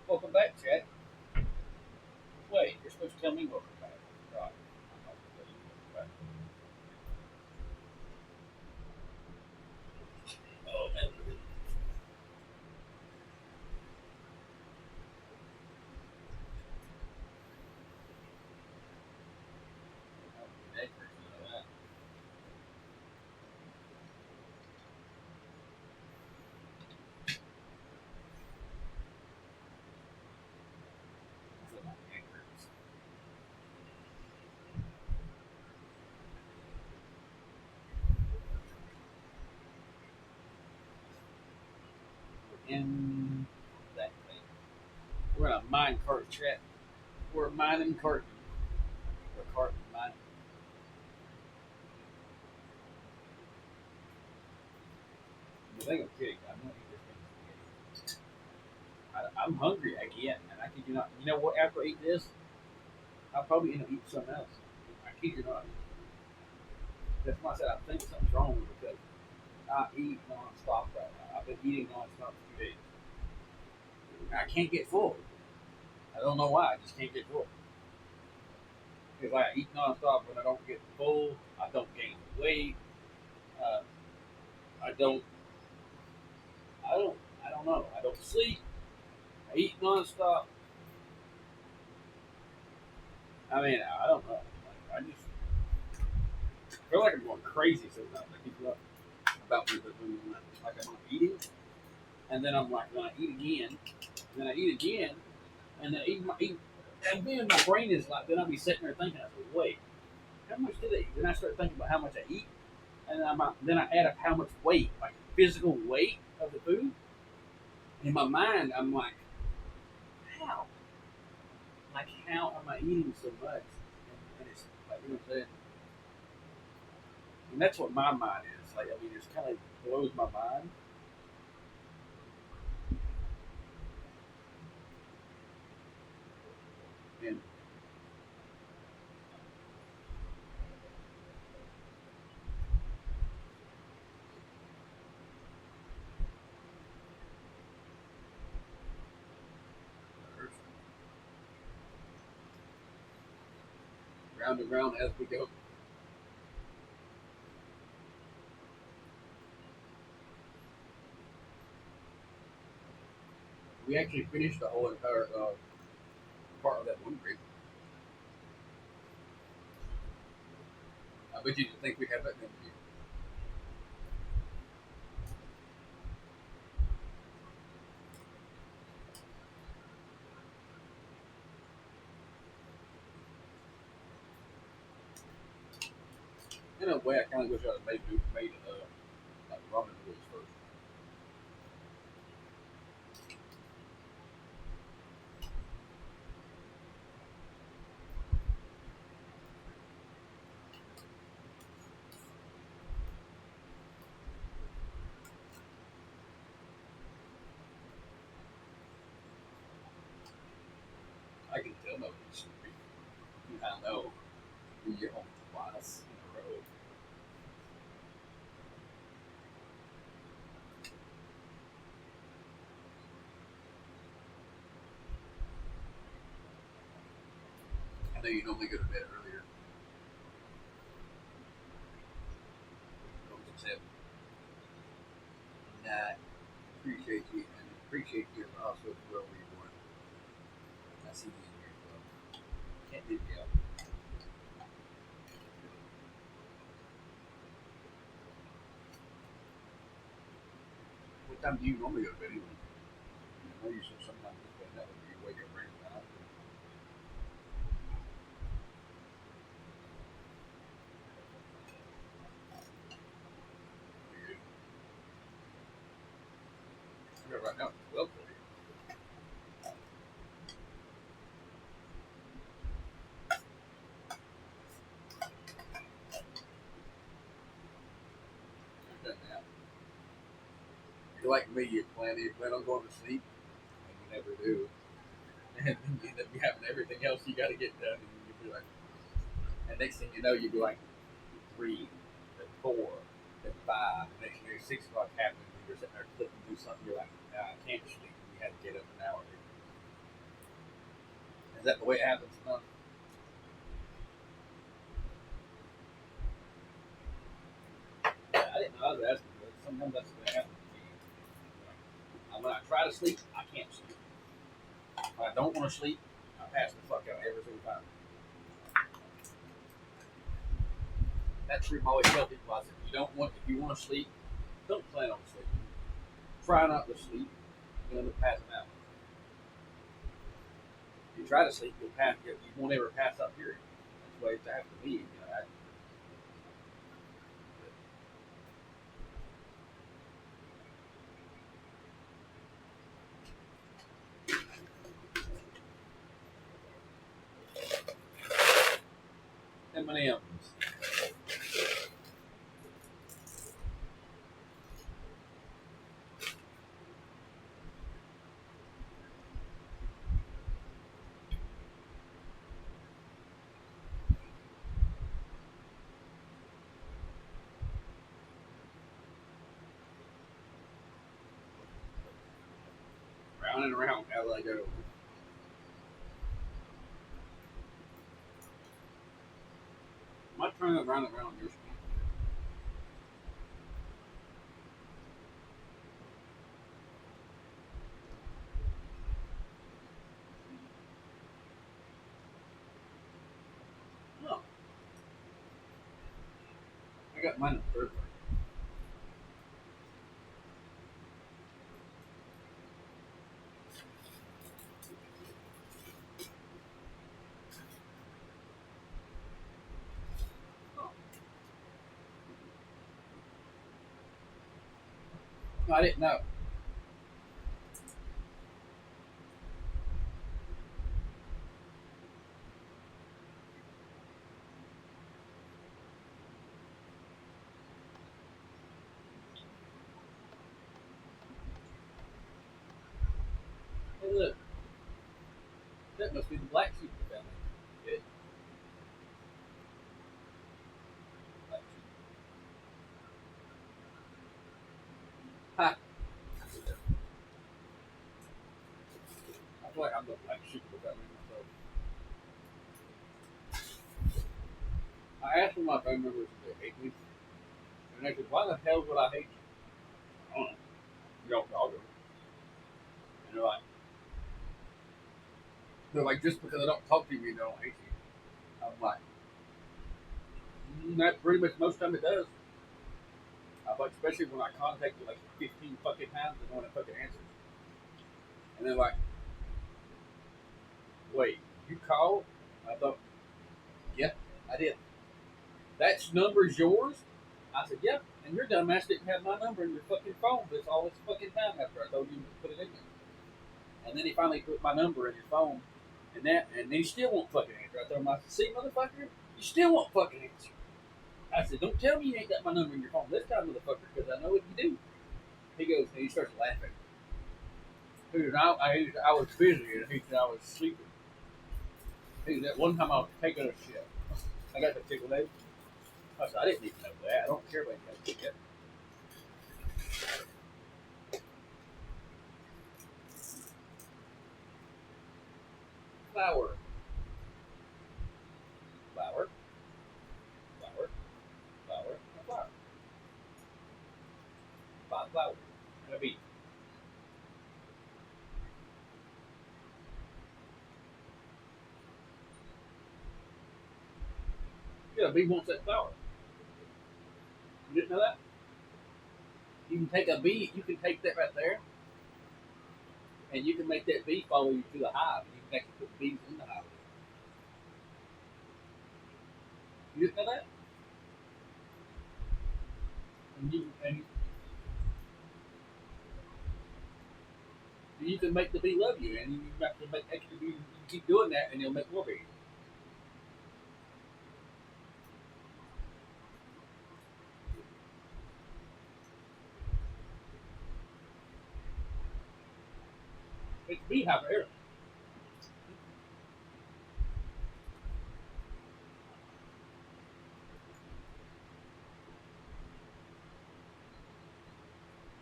S1: welcome back, chat. Wait, you're supposed to tell me welcome back. Right. I'm not gonna tell you welcome back. Oh, man. in that thing. We're in a mine cart chat. We're mining carton. We're carton mining. You think I'm kidding? I'm not eating this thing. I'm hungry again, and I kid you not. You know what? After I eat this, I'll probably end up eating something else. I kid you not. That's why I said I think something's wrong with it because I eat nonstop right now. I've been eating nonstop for 2 days. I can't get full. I don't know why. I just can't get full. Because I eat nonstop when I don't get full. I don't gain weight. Uh, I don't. I don't. I don't know. I don't sleep. I eat nonstop. I mean, I don't know. Like, I just feel like I'm going crazy sometimes. I keep up about me, but when like I'm eating, and then I'm like, then I eat again, and then I eat again, and then eat, and then my brain is like, then I'll be sitting there thinking, I said, wait, how much did I eat? Then I start thinking about how much I eat, and then I add up how much weight, like physical weight of the food. In my mind, I'm like, how? Like, how am I eating so much? And it's like, you know what I'm saying? And that's what my mind is. Like, I mean, it's kind of blows my mind. And round and round as we go. We actually finished the whole entire part of that one grape. I bet you didn't think we'd have that in the in a way, I kind of wish I had made like ramen noodles first. I can tell nobody's sleepy. I know. You get home twice in a row. I know you normally go to bed earlier. Go to 7. Nah, appreciate you and appreciate you also as well where you're going. I see you in here as well. Can't leave you out. What time do you normally go to bed anyway? I know you said sometimes that would you wake up random time. Right now, 12:30. You're like me, you plan on going to sleep, and you never do. And then you end up having everything else you got to get done, and you'll be like, and next thing you know, you'll be like 3, then 4, then 5, and next year 6 o'clock happens, and you're sitting there clicking through something, you're like, nah, I can't sleep, and you have to get up an hour. Is that the way it happens? No. I didn't know I was asking, but sometimes that's what happens to me. When I try to sleep, I can't sleep. When I don't want to sleep, I pass the fuck out every single time. That's the reason I always tell people, I said, if you want to sleep, don't plan on sleeping. Try not to sleep, you'll end up passing out. If you try to sleep, you won't ever pass out, period. That's the way it's happened to me. M&M's. Round and around, how they go. Am I turning it round and round your screen? No. I got mine in the third one. No, I didn't know. Hey, look. That must be the black sheep of the family. Yeah. Black sheep. Ha! I feel like I'm the black sheep of the family myself. I asked one of my family members if they hate me. And they said, why the hell would I hate you? I don't know. Y'all do. And they're like, just because I don't talk to you, they don't hate you. I'm like, that pretty much most time it does. I'm like, especially when I contact you like 15 fucking times and no one fucking answers. And they're like, wait, you called? I thought, yeah, I did. That number's yours? I said, yeah, and your dumbass didn't have my number in your fucking phone this all this fucking time after I told you to put it in there. And then he finally put my number in his phone, and then he still won't fucking answer. I told him, I said, see, motherfucker, you still won't fucking answer. I said, don't tell me you ain't got my number in your phone this time, motherfucker, because I know what you do. He goes, and he starts laughing. He goes, I was busy, and he said I was sleeping. He said, one time I was taking a shit. I got the tickle name. I said, I didn't even know that. I don't care about that shit. Flower. Flower. Flower. Flower. And flower. 5 flowers. And a bee. Yeah, a bee wants that flower. You didn't know that? You can take a bee, you can take that right there, and you can make that bee follow you to the hive, and you can actually put bees in the hive. You didn't know that? And you can make the bee love you, and you have to make extra bees. You keep doing that, and you'll make more bees. It's a beehive right here.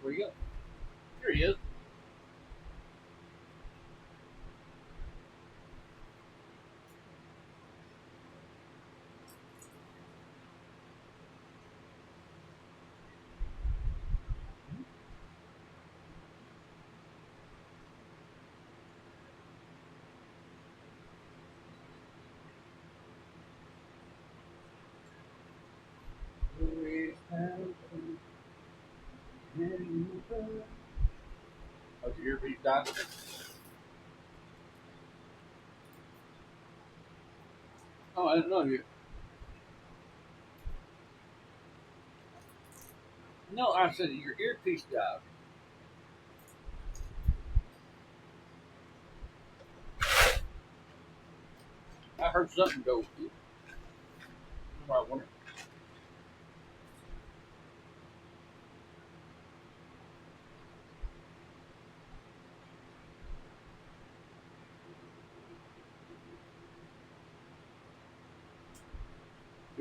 S1: Where you go? Here he is. Oh, your earpiece died? Oh, I didn't know you. No, I said your earpiece died. I heard something go. why I wonder.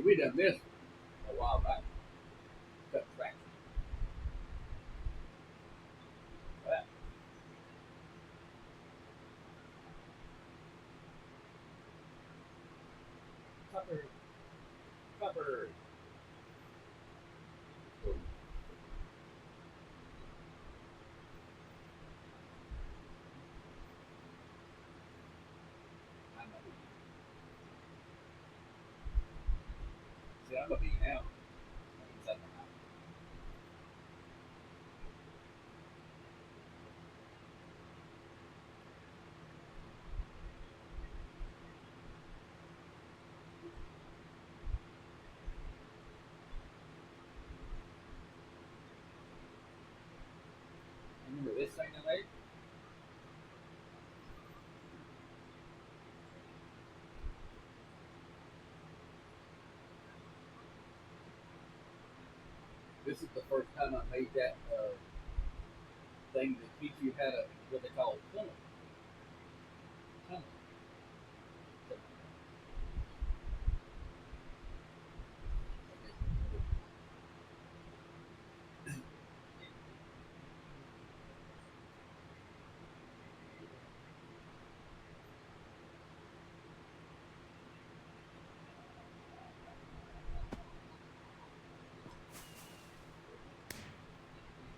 S1: We done this a while back. Cut traction. That. Copper. Copper. See, I'm gonna be now. Remember this thing I made? This is the first time I made that thing that teach you how to what they call a tunnel. Tunnel.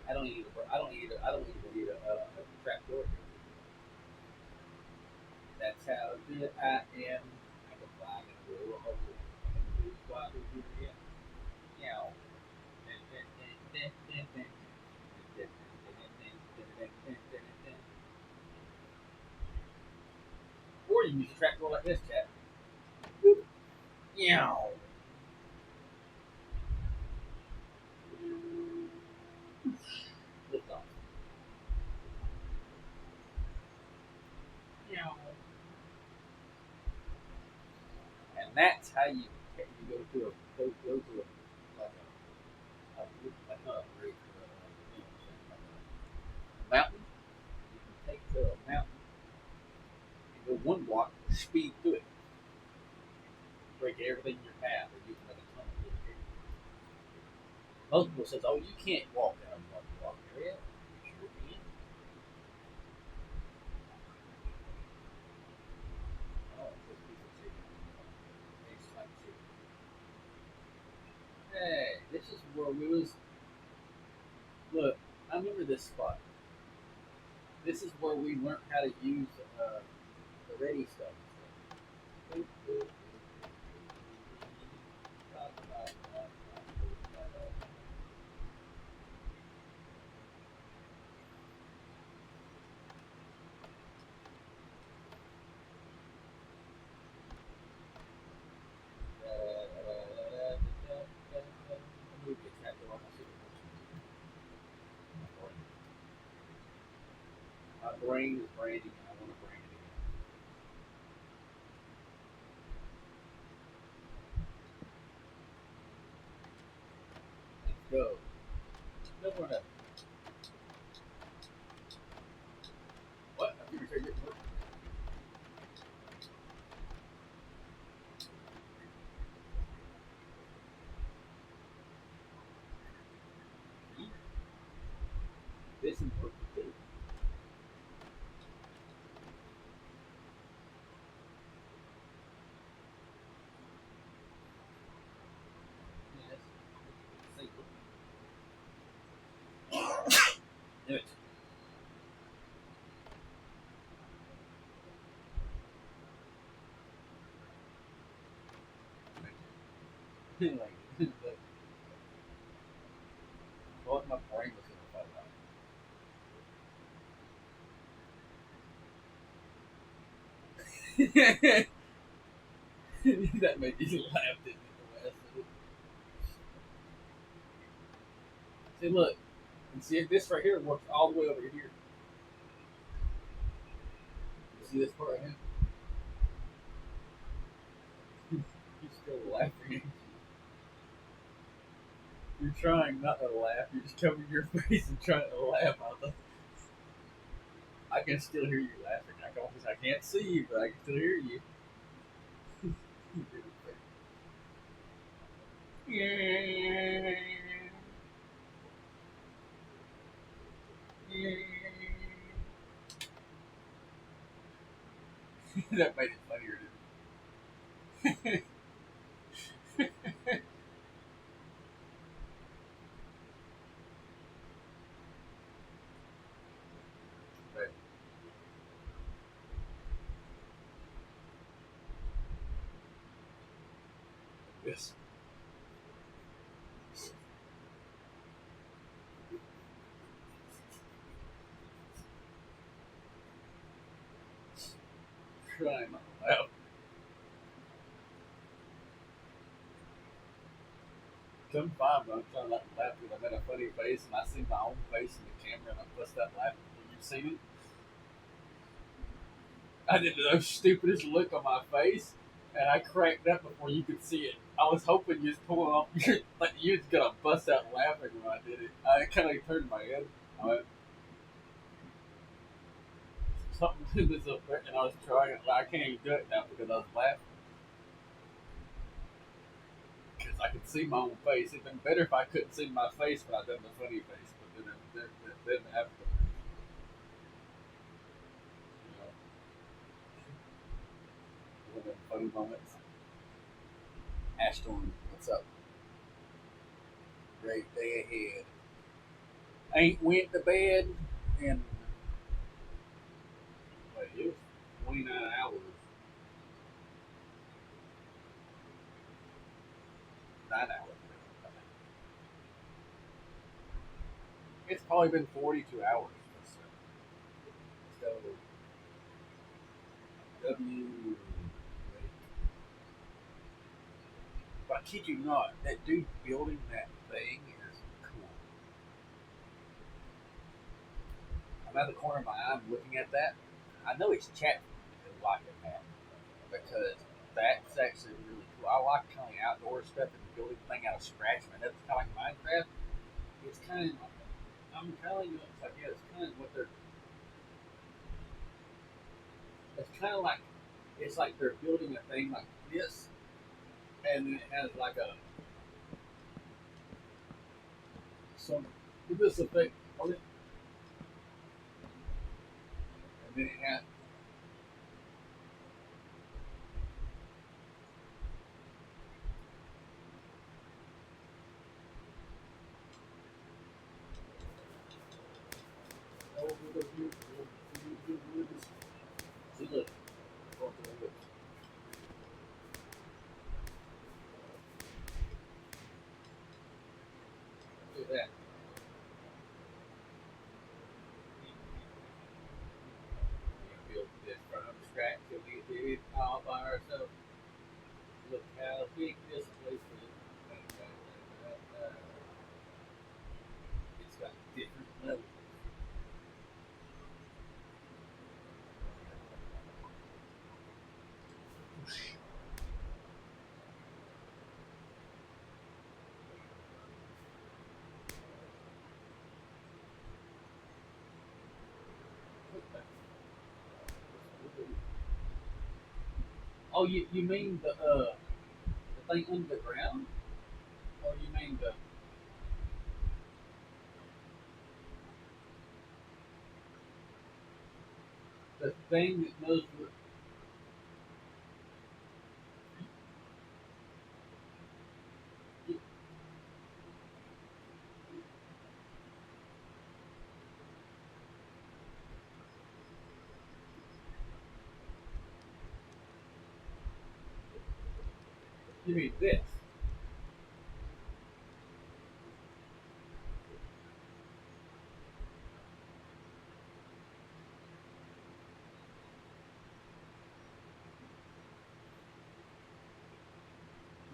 S1: I don't need a trap door. That's how good I am. I can fly in a roll of holes. I can do squat with you. Yeah. Or you can use a trap door like this, chat. Yeah. Lift off. Yeah. And that's how you go to a like a great mountain. You can take to a mountain and go one block, speed through it, break everything in your path, or you can make a tunnel through it. Most people says, "Oh, you can't walk down one block area." You sure can. Oh, this piece of chicken. Tastes like chicken. Hey, this is where we was. Look, I remember this spot. This is where we learned how to use the ready stuff. My brain is branding, and I want to brand it again. Let's go. No more nothing. What? I think you're getting work. This is working too. Yes. Do it. Like, what my brain was going to fall out. That made me laugh, didn't it? See, look. And see, this right here works all the way over here. You see this part right here? He's still laughing. trying not to laugh. You're just covering your face and trying to laugh. I can still hear you laughing. I can't see you, but I can still hear you. Yeah. That made it funnier. But, yes. Trying not to laugh. Come five, but I'm trying not to laugh because I made a funny face and I see my own face in the camera and I bust out laughing. You've seen it? I did the stupidest look on my face and I cracked up before you could see it. I was hoping you'd pull off, like you was gonna bust out laughing when I did it. I kind of turned my head. I went, something did this up there, and I was trying it. I can't even do it now because I was laughing. Because I could see my own face. It'd been better if I couldn't see my face when I done the funny face, but then after, one of them funny moments. Ashton, what's up? Great day ahead. Ain't went to bed in, what, it was 29 hours. 9 hours. It's probably been 42 hours. So, W. But I kid you not, that dude building that thing is cool. I'm at the corner of my eye, I'm looking at that. I know it's chat is liking that because that's actually really cool. I like kind of outdoor stuff and building thing out of scratch. Man, that's kind of like Minecraft. It's kind of, I'm telling you, it's like, yeah, it's kind of what they're. It's kind of like, it's like they're building a thing like this, and then it has like a some. This is a thing, and then it has. See, look. Look at that. We built this from scratch and we did it all by ourselves. Look how big this place is. It's got different levels. Oh, you mean the thing under the ground, or you mean the thing that knows what? You, you mean this?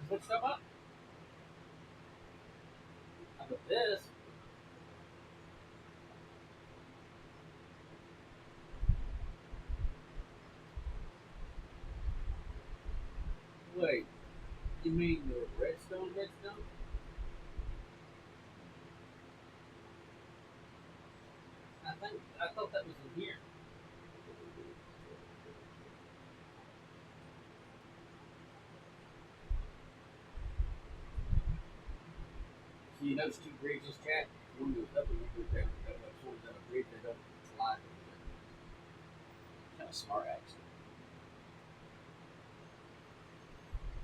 S1: What's that about? How about this? Wait, you mean the redstone? Redstone? You notice two bridges, chat. One goes up and one goes down. That way, sort of a bridge that don't slide over there. Kind of smart, actually.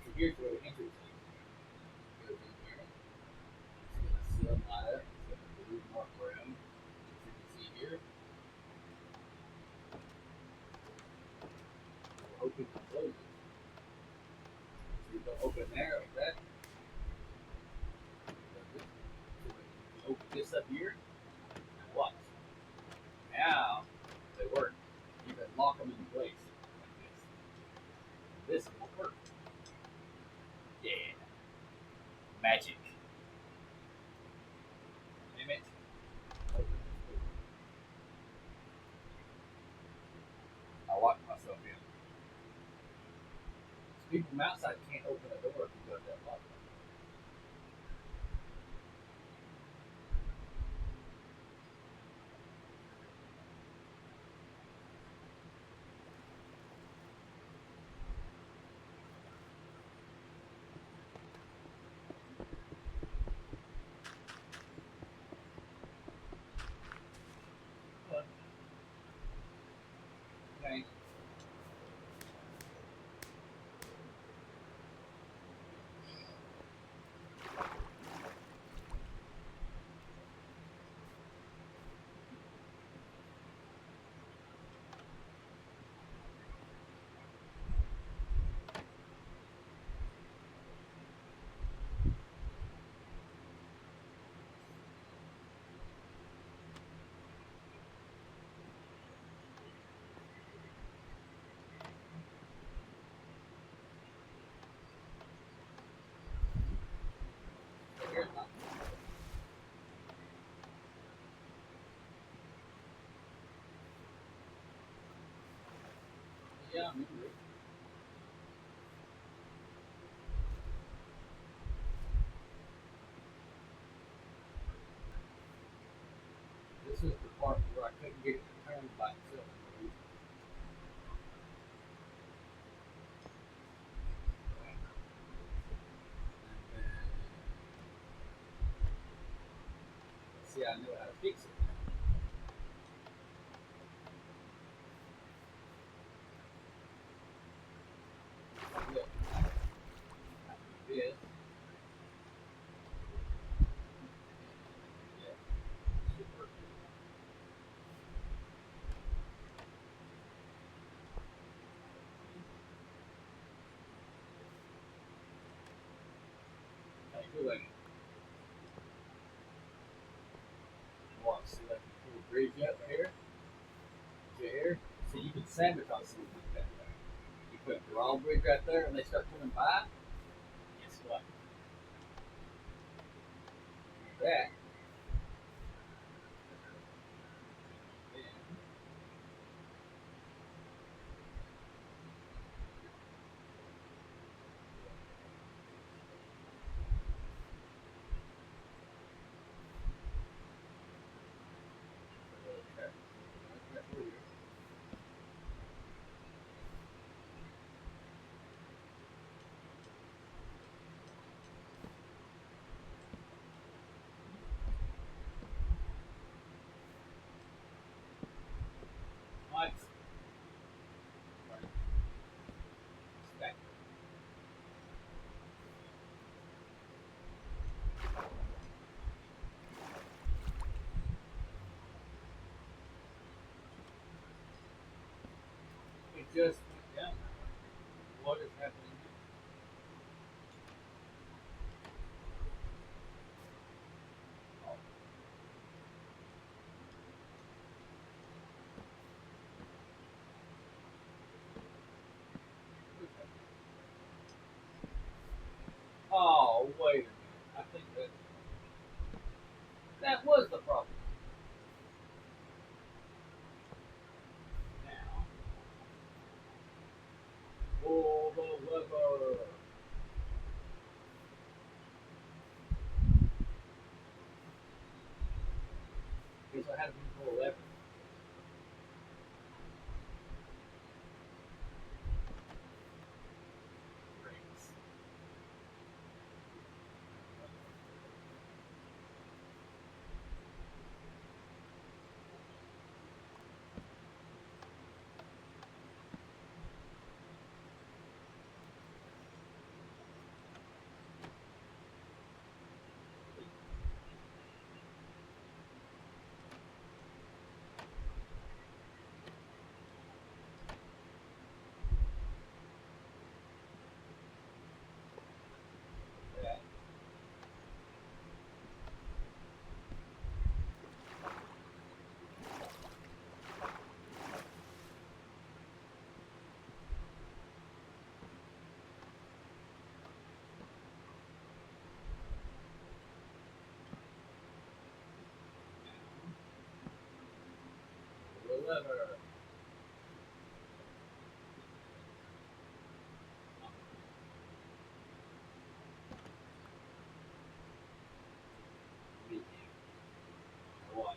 S1: So here's where the entrance is. Goes in here. It's going to light up. It's going to blue mark brown. As you can see here. Open and close it. So you go open there like that. So open this up here and watch. Now they work. You can lock them in place like this. This will work. Yeah. Magic. Image. Open this door. I lock myself in. People from outside can't open a door if you got that lock. Okay. So here's my yeah, I'm in it. This is the part where I couldn't get it to turn by itself. See, I know how to fix it. Look, I do this. Yeah, should work. Hey, do it. Watch, see, like you pull the bridge up here, to here. So you can sabotage something like that. There. You put a drawbridge right there, and they start coming by. Guess what? That. Then, Mike's stack. It just went down. What is happening here? Oh, what's happening? Oh, wait a minute. I think that was the problem. Now, pull the lever. lever. What?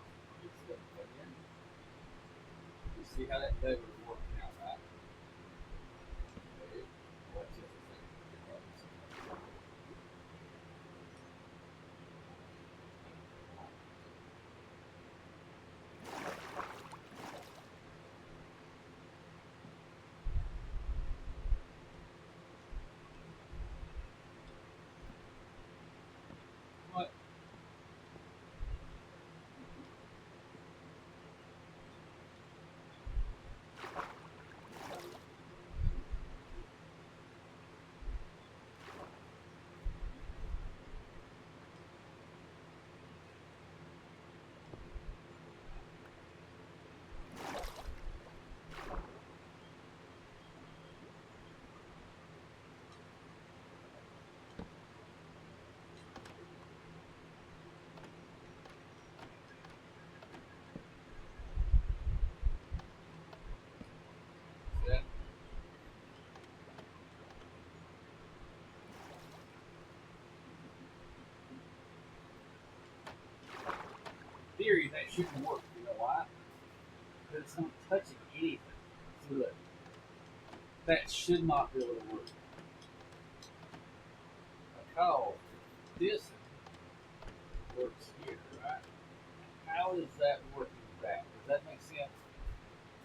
S1: You see how that lever is working out, right? Okay. Watch this a second. What? That theory that shouldn't work. You know why? Because it's not touching anything. So look, that should not be able to work. Because this works here, right? How is that working with that? Does that make sense?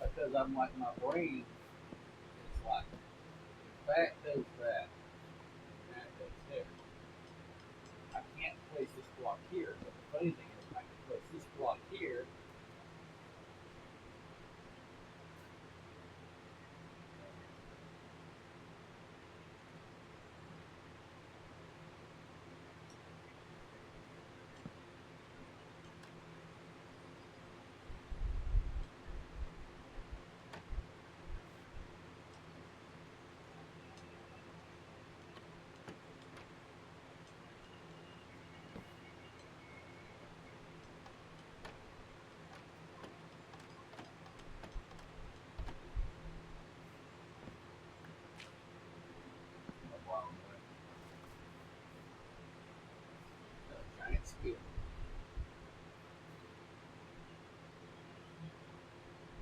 S1: Because I'm like my brain is like that does that, and that goes there. I can't place this block here, but the funny thing is I can place this block here. Giant skill.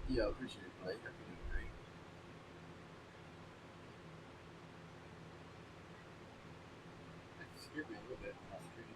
S1: Yeah, I appreciate it, Blake. I can agree. That scared me a little bit when I was treating